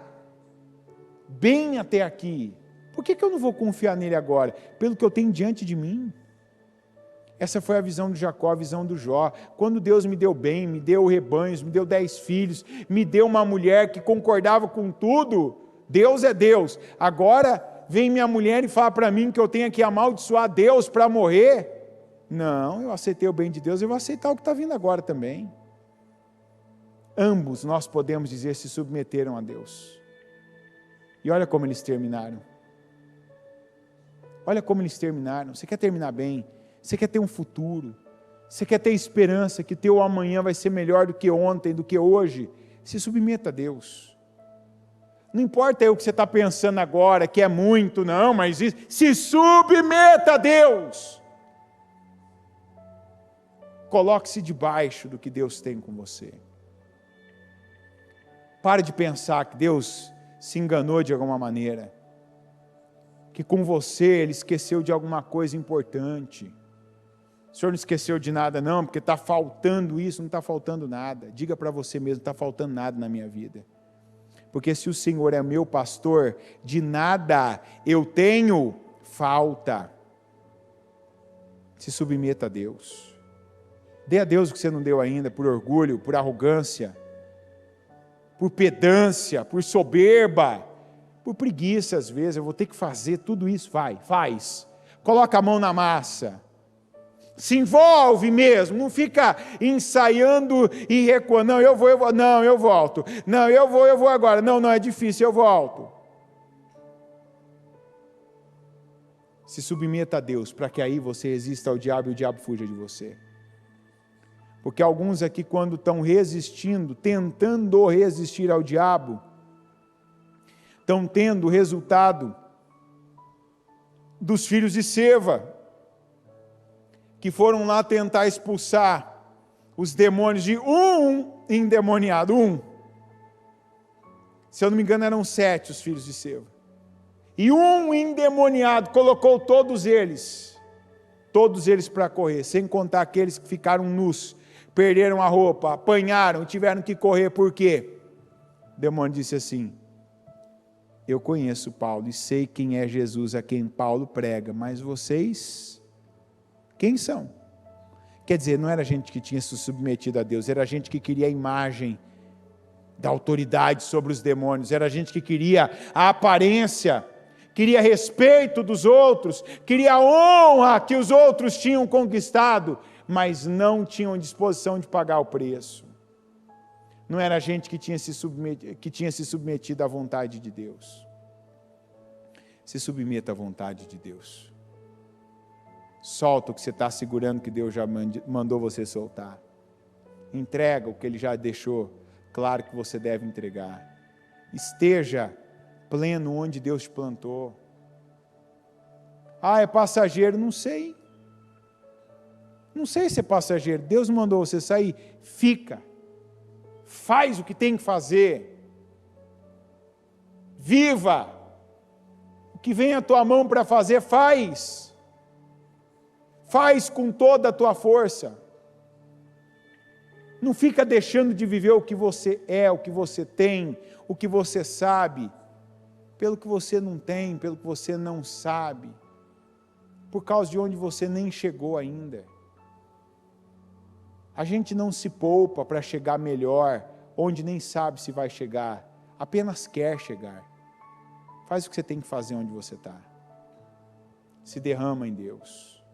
bem até aqui. Por que eu não vou confiar nele agora? Pelo que eu tenho diante de mim. Essa foi a visão de Jacó, a visão do Jó. Quando Deus me deu bem, me deu rebanhos, me deu 10 filhos, me deu uma mulher que concordava com tudo, Deus é Deus. Agora vem minha mulher e fala para mim que eu tenho que amaldiçoar Deus para morrer. Não, eu aceitei o bem de Deus, eu vou aceitar o que está vindo agora também. Ambos, nós podemos dizer, se submeteram a Deus. E olha como eles terminaram. Olha como eles terminaram. Você quer terminar bem? Você quer ter um futuro? Você quer ter esperança que teu amanhã vai ser melhor do que ontem, do que hoje? Se submeta a Deus. Não importa o que você está pensando agora, que é muito, não, mas isso, se submeta a Deus. Coloque-se debaixo do que Deus tem com você. Pare de pensar que Deus se enganou de alguma maneira, que com você Ele esqueceu de alguma coisa importante. O Senhor não esqueceu de nada não, porque está faltando isso, não está faltando nada. Diga para você mesmo, não está faltando nada na minha vida. Porque se o Senhor é meu pastor, de nada eu tenho falta. Se submeta a Deus. Dê a Deus o que você não deu ainda, por orgulho, por arrogância, por pedância, por soberba, por preguiça às vezes. Eu vou ter que fazer tudo isso. Faz. Coloca a mão na massa. Se envolve mesmo, não fica ensaiando e recuando. Não, eu vou, não, eu volto. Não, eu vou agora. Não, é difícil, eu volto. Se submeta a Deus, para que aí você resista ao diabo e o diabo fuja de você. Porque alguns aqui, quando estão resistindo, tentando resistir ao diabo, estão tendo o resultado dos filhos de Seva, que foram lá tentar expulsar os demônios de um endemoniado, Se eu não me engano, eram 7 os filhos de Seva. E um endemoniado colocou todos eles para correr, sem contar aqueles que ficaram nus, perderam a roupa, apanharam, tiveram que correr. Por quê? O demônio disse assim: eu conheço Paulo e sei quem é Jesus a quem Paulo prega, mas vocês, quem são? Quer dizer, não era gente que tinha se submetido a Deus, era gente que queria a imagem da autoridade sobre os demônios, era gente que queria a aparência, queria respeito dos outros, queria a honra que os outros tinham conquistado, mas não tinham disposição de pagar o preço. Não era gente que tinha se submetido à vontade de Deus. Se submeta à vontade de Deus. Solta o que você está segurando, que Deus já mandou você soltar. Entrega o que Ele já deixou claro que você deve entregar. Esteja pleno onde Deus te plantou. É passageiro, não sei. Não sei se é passageiro. Deus mandou você sair, fica. Faz o que tem que fazer. Viva. O que vem à tua mão para fazer, faz. Faz com toda a tua força. Não fica deixando de viver o que você é, o que você tem, o que você sabe, pelo que você não tem, pelo que você não sabe, por causa de onde você nem chegou ainda. A gente não se poupa para chegar melhor, onde nem sabe se vai chegar, apenas quer chegar. Faz o que você tem que fazer onde você está. Se derrama em Deus.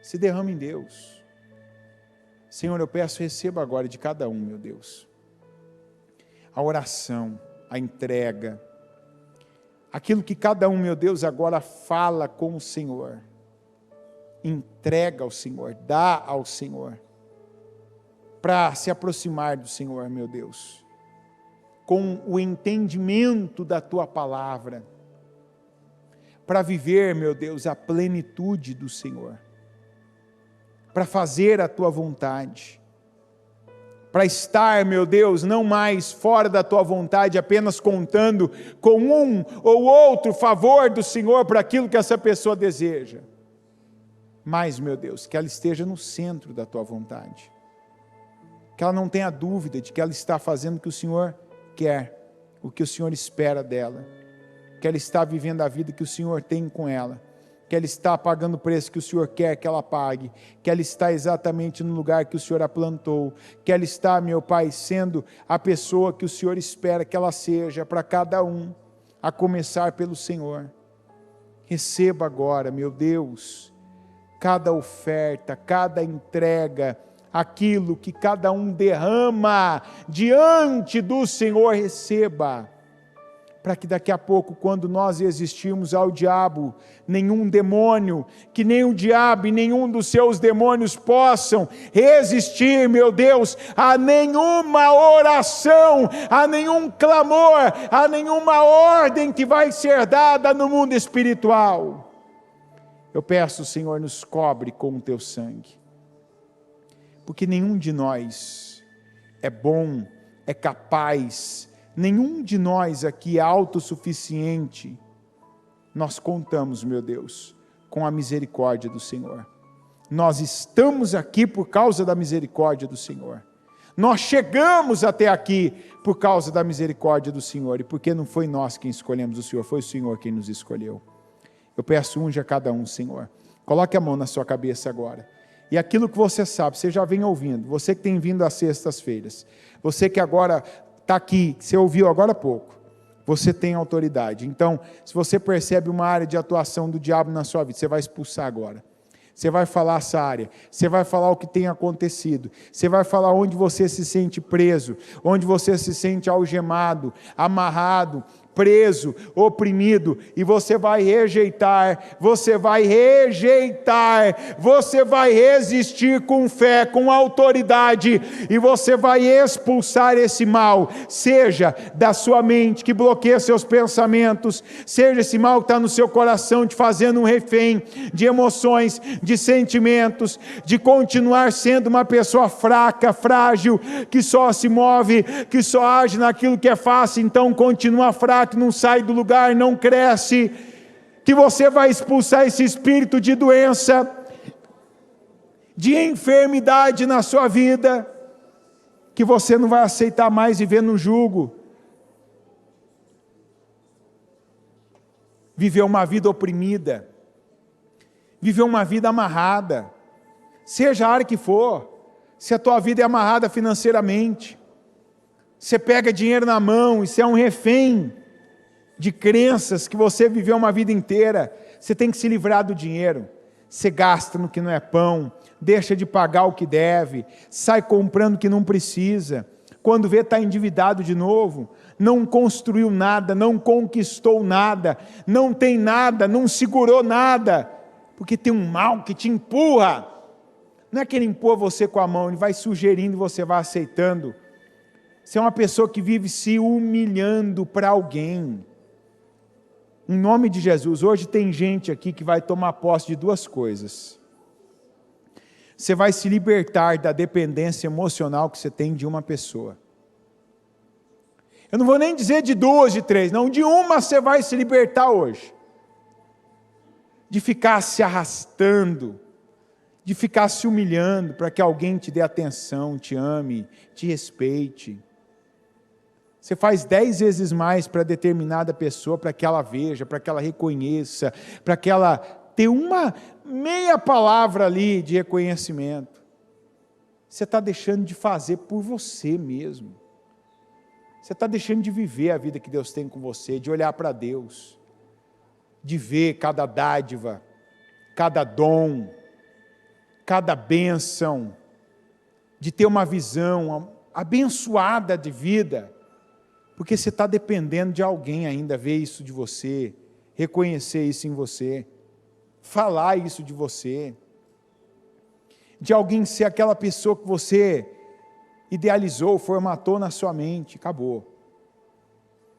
Se derrama em Deus. Senhor, eu peço, receba agora de cada um, meu Deus, a oração, a entrega, aquilo que cada um, meu Deus, agora fala com o Senhor, entrega ao Senhor, dá ao Senhor, para se aproximar do Senhor, meu Deus, com o entendimento da Tua palavra, para viver, meu Deus, a plenitude do Senhor, para fazer a Tua vontade, para estar, meu Deus, não mais fora da Tua vontade, apenas contando com um ou outro favor do Senhor para aquilo que essa pessoa deseja, mas, meu Deus, que ela esteja no centro da Tua vontade, que ela não tenha dúvida de que ela está fazendo o que o Senhor quer, o que o Senhor espera dela, que ela está vivendo a vida que o Senhor tem com ela, que ela está pagando o preço que o Senhor quer que ela pague, que ela está exatamente no lugar que o Senhor a plantou, que ela está, meu Pai, sendo a pessoa que o Senhor espera que ela seja para cada um, a começar pelo Senhor. Receba agora, meu Deus, cada oferta, cada entrega, aquilo que cada um derrama diante do Senhor, receba, para que daqui a pouco, quando nós resistirmos ao diabo, nenhum demônio, que nem o diabo e nenhum dos seus demônios possam resistir, meu Deus, a nenhuma oração, a nenhum clamor, a nenhuma ordem que vai ser dada no mundo espiritual. Eu peço, Senhor, nos cobre com o teu sangue, porque nenhum de nós é bom, é capaz, nenhum de nós aqui é autossuficiente. Nós contamos, meu Deus, com a misericórdia do Senhor. Nós estamos aqui por causa da misericórdia do Senhor. Nós chegamos até aqui por causa da misericórdia do Senhor, e porque não foi nós quem escolhemos o Senhor, foi o Senhor quem nos escolheu. Eu peço unja a cada um, Senhor. Coloque a mão na sua cabeça agora. E aquilo que você sabe, você já vem ouvindo, você que tem vindo às sextas-feiras, você que agora está aqui, você ouviu agora há pouco, você tem autoridade. Então, se você percebe uma área de atuação do diabo na sua vida, você vai expulsar agora. Você vai falar essa área, você vai falar o que tem acontecido, você vai falar onde você se sente preso, onde você se sente algemado, amarrado, preso, oprimido, e você vai rejeitar, você vai resistir com fé, com autoridade, e você vai expulsar esse mal, seja da sua mente, que bloqueia seus pensamentos, seja esse mal que está no seu coração, te fazendo um refém de emoções, de sentimentos, de continuar sendo uma pessoa fraca, frágil, que só se move, que só age naquilo que é fácil, então continua fraco, não sai do lugar, não cresce, que você vai expulsar esse espírito de doença, de enfermidade na sua vida, que você não vai aceitar mais viver no jugo, viver uma vida oprimida, viver uma vida amarrada, seja a área que for. Se a tua vida é amarrada financeiramente, você pega dinheiro na mão e você é um refém de crenças que você viveu uma vida inteira, você tem que se livrar do dinheiro. Você gasta no que não é pão, deixa de pagar o que deve, sai comprando o que não precisa, quando vê está endividado de novo, não construiu nada, não conquistou nada, não tem nada, não segurou nada, porque tem um mal que te empurra. Não é que ele empurra você com a mão, ele vai sugerindo e você vai aceitando. Você é uma pessoa que vive se humilhando para alguém. Em nome de Jesus, hoje tem gente aqui que vai tomar posse de duas coisas. Você vai se libertar da dependência emocional que você tem de uma pessoa. Eu não vou nem dizer de duas, de três, não, de uma você vai se libertar hoje. De ficar se arrastando, de ficar se humilhando para que alguém te dê atenção, te ame, te respeite. Você faz 10 vezes mais para determinada pessoa, para que ela veja, para que ela reconheça, para que ela tenha uma meia palavra ali de reconhecimento. Você está deixando de fazer por você mesmo. Você está deixando de viver a vida que Deus tem com você, de olhar para Deus, de ver cada dádiva, cada dom, cada bênção, de ter uma visão abençoada de vida, porque você está dependendo de alguém ainda ver isso de você, reconhecer isso em você, falar isso de você, de alguém ser aquela pessoa que você idealizou, formatou na sua mente, acabou.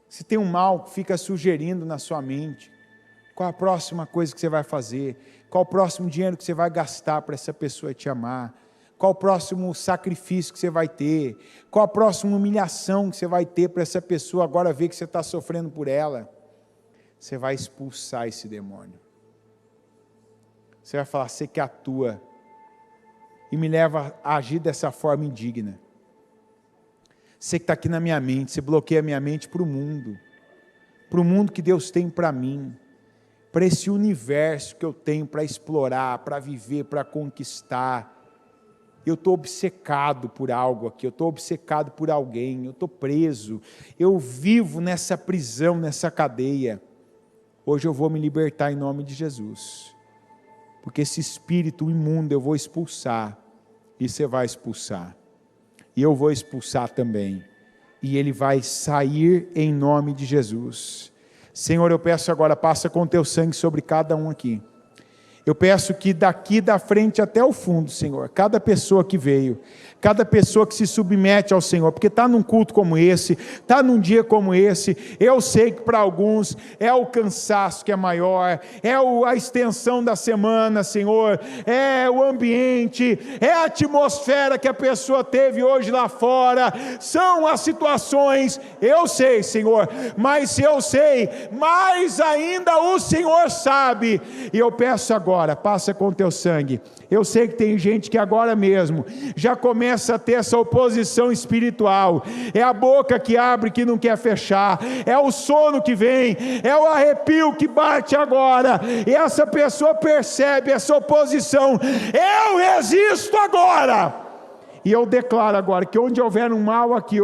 Se tem um mal que fica sugerindo na sua mente, qual a próxima coisa que você vai fazer, qual o próximo dinheiro que você vai gastar para essa pessoa te amar, qual o próximo sacrifício que você vai ter, qual a próxima humilhação que você vai ter para essa pessoa agora ver que você está sofrendo por ela, você vai expulsar esse demônio. Você vai falar, você que atua e me leva a agir dessa forma indigna. Você que está aqui na minha mente, você bloqueia a minha mente para o mundo que Deus tem para mim, para esse universo que eu tenho para explorar, para viver, para conquistar. Eu estou obcecado por algo aqui, eu estou obcecado por alguém, eu estou preso, eu vivo nessa prisão, nessa cadeia. Hoje eu vou me libertar em nome de Jesus, porque esse espírito imundo eu vou expulsar, e você vai expulsar, e eu vou expulsar também, e ele vai sair em nome de Jesus. Senhor, eu peço agora, passa com teu sangue sobre cada um aqui. Eu peço que daqui da frente até o fundo, Senhor, cada pessoa que veio, cada pessoa que se submete ao Senhor, porque está num culto como esse, está num dia como esse, eu sei que para alguns é o cansaço que é maior, é a extensão da semana, Senhor, é o ambiente, é a atmosfera que a pessoa teve hoje lá fora, são as situações, eu sei, Senhor, mas se eu sei, mais ainda o Senhor sabe, e eu peço agora, passa com teu sangue. Eu sei que tem gente que agora mesmo já começa a ter essa oposição espiritual, é a boca que abre que não quer fechar, é o sono que vem, é o arrepio que bate agora, e essa pessoa percebe essa oposição, eu resisto agora, e eu declaro agora que onde houver um mal aqui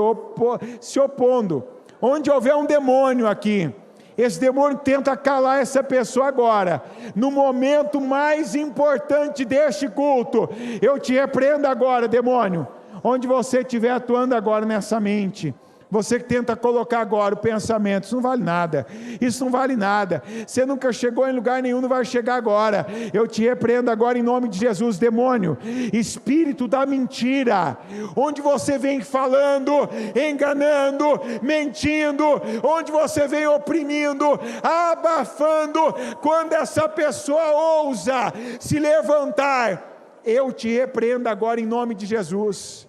se opondo, onde houver um demônio aqui, esse demônio tenta calar essa pessoa agora, no momento mais importante deste culto, eu te repreendo agora, demônio, onde você estiver atuando agora nessa mente, você que tenta colocar agora o pensamento, isso não vale nada, isso não vale nada, você nunca chegou em lugar nenhum, não vai chegar agora, eu te repreendo agora em nome de Jesus, demônio, espírito da mentira, onde você vem falando, enganando, mentindo, onde você vem oprimindo, abafando, quando essa pessoa ousa se levantar, eu te repreendo agora em nome de Jesus.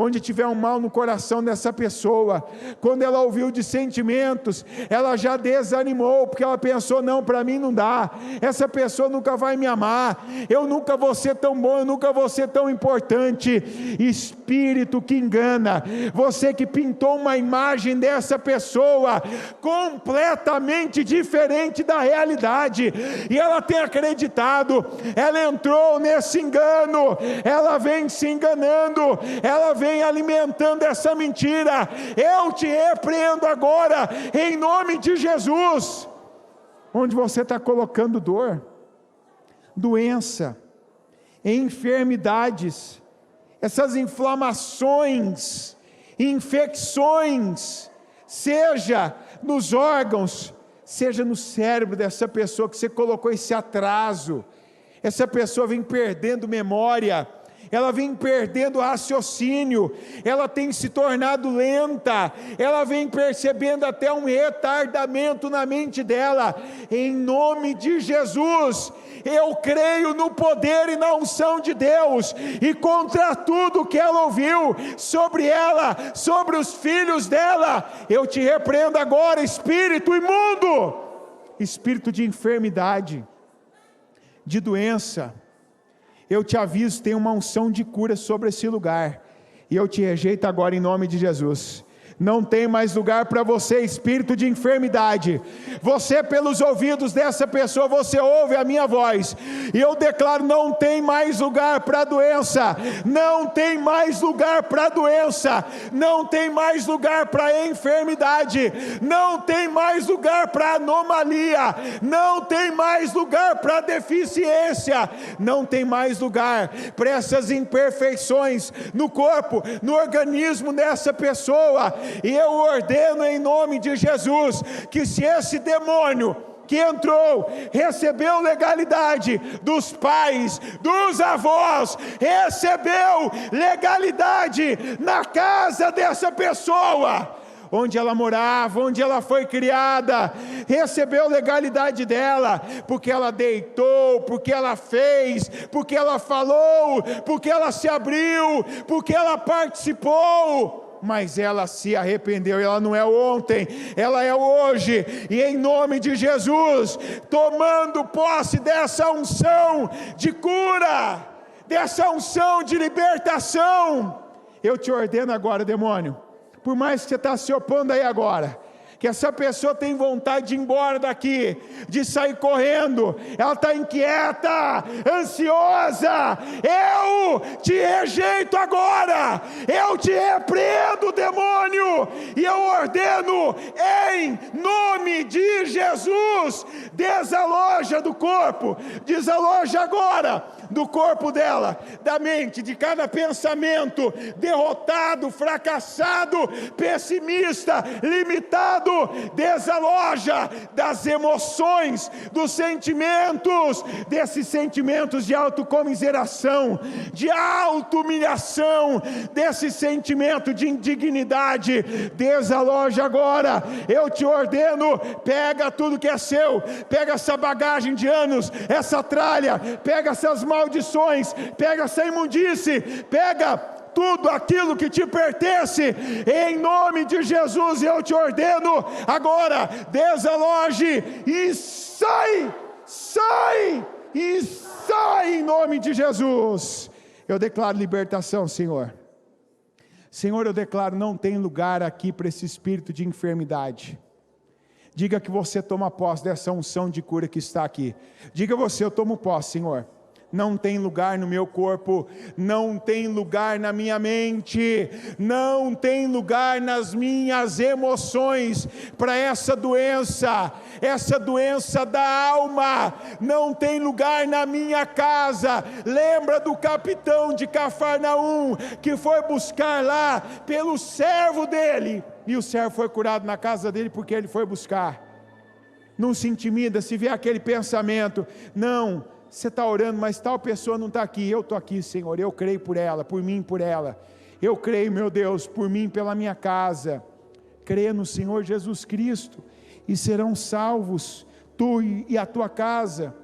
Onde tiver um mal no coração dessa pessoa, quando ela ouviu de sentimentos, ela já desanimou, porque ela pensou, não, para mim não dá, essa pessoa nunca vai me amar, eu nunca vou ser tão bom, eu nunca vou ser tão importante, espírito que engana, você que pintou uma imagem dessa pessoa, completamente diferente da realidade, e ela tem acreditado, ela entrou nesse engano, ela vem se enganando, ela vem alimentando essa mentira, eu te repreendo agora, em nome de Jesus, onde você está colocando dor, doença, enfermidades, essas inflamações, infecções, seja nos órgãos, seja no cérebro dessa pessoa, que você colocou esse atraso, essa pessoa vem perdendo memória, ela vem perdendo raciocínio, ela tem se tornado lenta, ela vem percebendo até um retardamento na mente dela, em nome de Jesus, eu creio no poder e na unção de Deus, e contra tudo que ela ouviu, sobre ela, sobre os filhos dela, eu te repreendo agora, espírito imundo, espírito de enfermidade, de doença, eu te aviso, tem uma unção de cura sobre esse lugar, e eu te rejeito agora em nome de Jesus. Não tem mais lugar para você, espírito de enfermidade. Você, pelos ouvidos dessa pessoa, você ouve a minha voz, e eu declaro, não tem mais lugar para doença, não tem mais lugar para doença, não tem mais lugar para enfermidade, não tem mais lugar para anomalia, não tem mais lugar para deficiência, não tem mais lugar para essas imperfeições no corpo, no organismo dessa pessoa. E eu ordeno em nome de Jesus, que se esse demônio que entrou, recebeu legalidade dos pais, dos avós, recebeu legalidade na casa dessa pessoa, onde ela morava, onde ela foi criada, recebeu legalidade dela, porque ela deitou, porque ela fez, porque ela falou, porque ela se abriu, porque ela participou, mas ela se arrependeu, ela não é ontem, ela é hoje, e em nome de Jesus, tomando posse dessa unção de cura, dessa unção de libertação, eu te ordeno agora, demônio, por mais que você está se opondo aí agora, que essa pessoa tem vontade de ir embora daqui, de sair correndo, ela está inquieta, ansiosa. Eu te rejeito agora, eu te repreendo, demônio, e eu ordeno em nome de Jesus, desaloja do corpo, desaloja agora do corpo dela, da mente, de cada pensamento derrotado, fracassado, pessimista, limitado. Desaloja das emoções, dos sentimentos, desses sentimentos de autocomiseração, de auto-humilhação, desse sentimento de indignidade. Desaloja agora, eu te ordeno. Pega tudo que é seu, pega essa bagagem de anos, essa tralha, pega essas maldições, pega essa imundície, pega tudo aquilo que te pertence, em nome de Jesus. Eu te ordeno agora, desaloje e sai em nome de Jesus. Eu declaro libertação, Senhor. Senhor, eu declaro, não tem lugar aqui para esse espírito de enfermidade. Diga que você toma posse dessa unção de cura que está aqui. Diga você, eu tomo posse, Senhor. Não tem lugar no meu corpo, não tem lugar na minha mente, não tem lugar nas minhas emoções para essa doença da alma, não tem lugar na minha casa. Lembra do capitão de Cafarnaum, que foi buscar lá pelo servo dele, e o servo foi curado na casa dele porque ele foi buscar. Não se intimida se vê aquele pensamento, não, você está orando, mas tal pessoa não está aqui. Eu estou aqui, Senhor, eu creio por ela, por mim, por ela. Eu creio, meu Deus, por mim, pela minha casa. Crê no Senhor Jesus Cristo e serão salvos tu e a tua casa.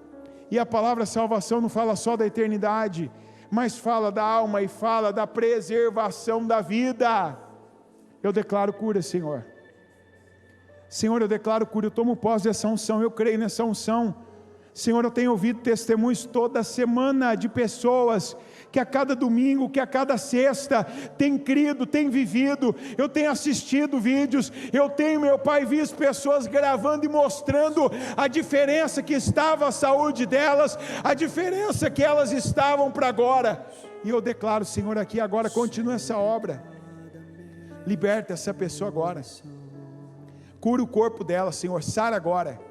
E a palavra salvação não fala só da eternidade, mas fala da alma e fala da preservação da vida. Eu declaro cura, Senhor. Senhor, eu declaro cura, eu tomo posse dessa unção, eu creio nessa unção. Senhor, eu tenho ouvido testemunhos toda semana de pessoas que a cada domingo, que a cada sexta tem crido, tem vivido. Eu tenho assistido vídeos, eu tenho, meu Pai, visto pessoas gravando e mostrando a diferença que estava a saúde delas, a diferença que elas estavam para agora. E eu declaro, Senhor, aqui agora, continua essa obra. Liberta essa pessoa agora. Cura o corpo dela, Senhor, sara agora.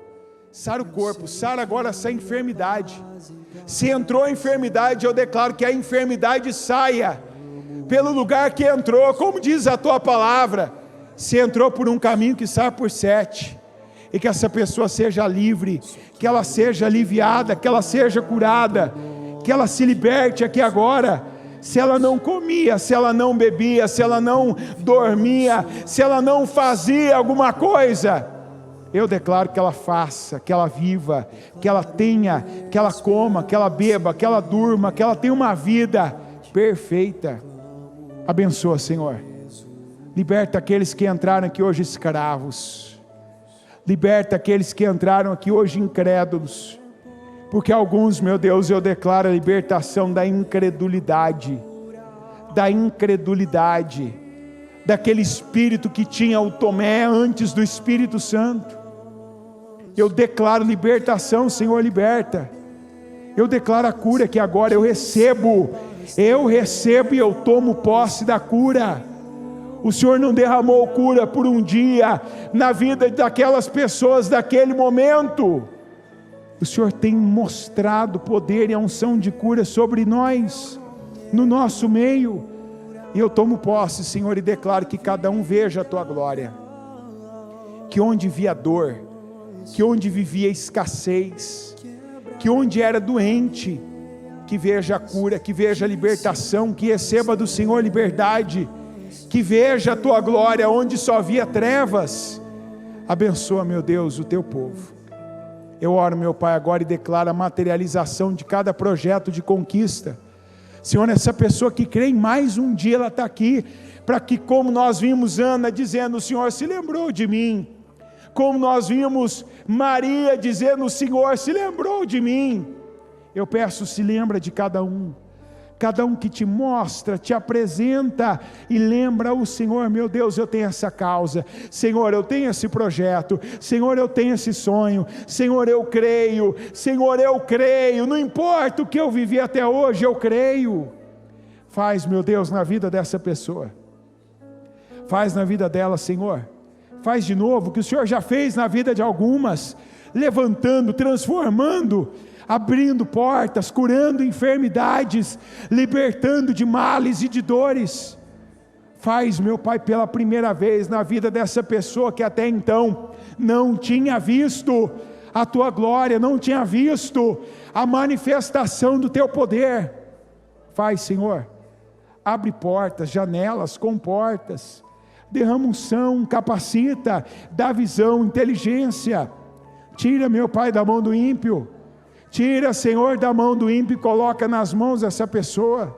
Sara o corpo, sara agora essa enfermidade. Se entrou a enfermidade, eu declaro que a enfermidade saia pelo lugar que entrou, como diz a tua palavra. Se entrou por um caminho, que saia por 7, e que essa pessoa seja livre, que ela seja aliviada, que ela seja curada, que ela se liberte aqui agora. Se ela não comia, se ela não bebia, se ela não dormia, se ela não fazia alguma coisa, eu declaro que ela faça, que ela viva, que ela tenha, que ela coma, que ela beba, que ela durma, que ela tenha uma vida perfeita. Abençoa, Senhor. Liberta aqueles que entraram aqui hoje escravos. Liberta aqueles que entraram aqui hoje incrédulos. Porque alguns, meu Deus, eu declaro a libertação da incredulidade. Da incredulidade. Daquele espírito que tinha o Tomé antes do Espírito Santo. Eu declaro libertação, Senhor, liberta. Eu declaro a cura que agora eu recebo e eu tomo posse da cura. O Senhor não derramou cura por um dia na vida daquelas pessoas daquele momento. O Senhor tem mostrado poder e a unção de cura sobre nós, no nosso meio. E eu tomo posse, Senhor, e declaro que cada um veja a tua glória. Que onde via dor, que onde vivia escassez, que onde era doente, que veja a cura, que veja a libertação, que receba do Senhor liberdade, que veja a tua glória onde só havia trevas. Abençoa, meu Deus, o teu povo. Eu oro, meu Pai, agora e declaro a materialização de cada projeto de conquista. Senhor, essa pessoa que crê em mais um dia, ela está aqui, para que, como nós vimos Ana dizendo, o Senhor se lembrou de mim, como nós vimos Maria dizendo, o Senhor se lembrou de mim. Eu peço, se lembra de cada um, cada um que te mostra, te apresenta e lembra o Senhor: meu Deus, eu tenho essa causa, Senhor, eu tenho esse projeto, Senhor, eu tenho esse sonho, Senhor, eu creio, Senhor, eu creio, não importa o que eu vivi até hoje, eu creio. Faz, meu Deus, na vida dessa pessoa, faz na vida dela, Senhor, faz de novo o que o Senhor já fez na vida de algumas, levantando, transformando, abrindo portas, curando enfermidades, libertando de males e de dores. Faz, meu Pai, pela primeira vez na vida dessa pessoa que até então não tinha visto a Tua glória, não tinha visto a manifestação do Teu poder. Faz, Senhor, abre portas, janelas, comportas, derrama unção, capacita, dá visão, inteligência. Tira, meu Pai, da mão do ímpio. Tira, Senhor, da mão do ímpio e coloca nas mãos dessa pessoa.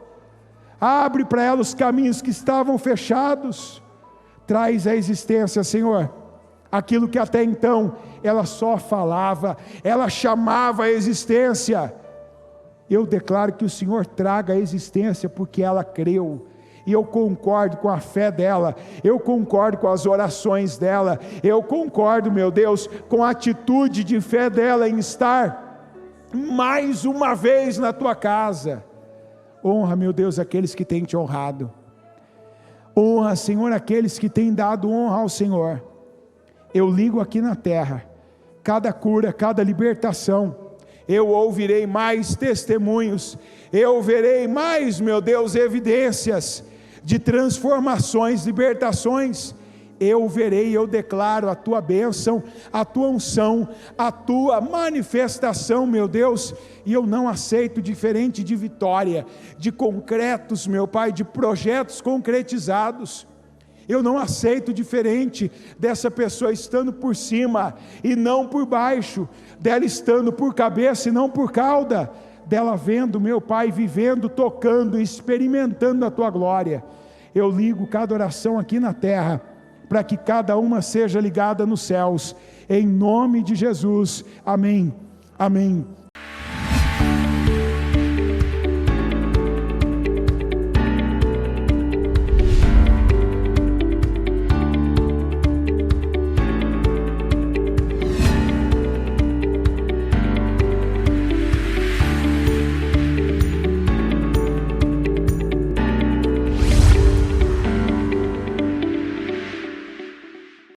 Abre para ela os caminhos que estavam fechados. Traz à existência, Senhor, aquilo que até então ela só falava, ela chamava a existência. Eu declaro que o Senhor traga a existência porque ela creu. E eu concordo com a fé dela, eu concordo com as orações dela, eu concordo, meu Deus, com a atitude de fé dela em estar mais uma vez na tua casa. Honra, meu Deus, aqueles que têm te honrado. Honra, Senhor, aqueles que têm dado honra ao Senhor. Eu ligo aqui na terra, cada cura, cada libertação. Eu ouvirei mais testemunhos, eu verei mais, meu Deus, evidências de transformações, libertações. Eu verei, eu declaro a tua bênção, a tua unção, a tua manifestação, meu Deus, e eu não aceito diferente de vitória, de concretos, meu Pai, de projetos concretizados. Eu não aceito diferente dessa pessoa estando por cima e não por baixo, dela estando por cabeça e não por cauda, dela vendo, meu Pai, vivendo, tocando, experimentando a tua glória. Eu ligo cada oração aqui na terra, para que cada uma seja ligada nos céus, em nome de Jesus, amém, amém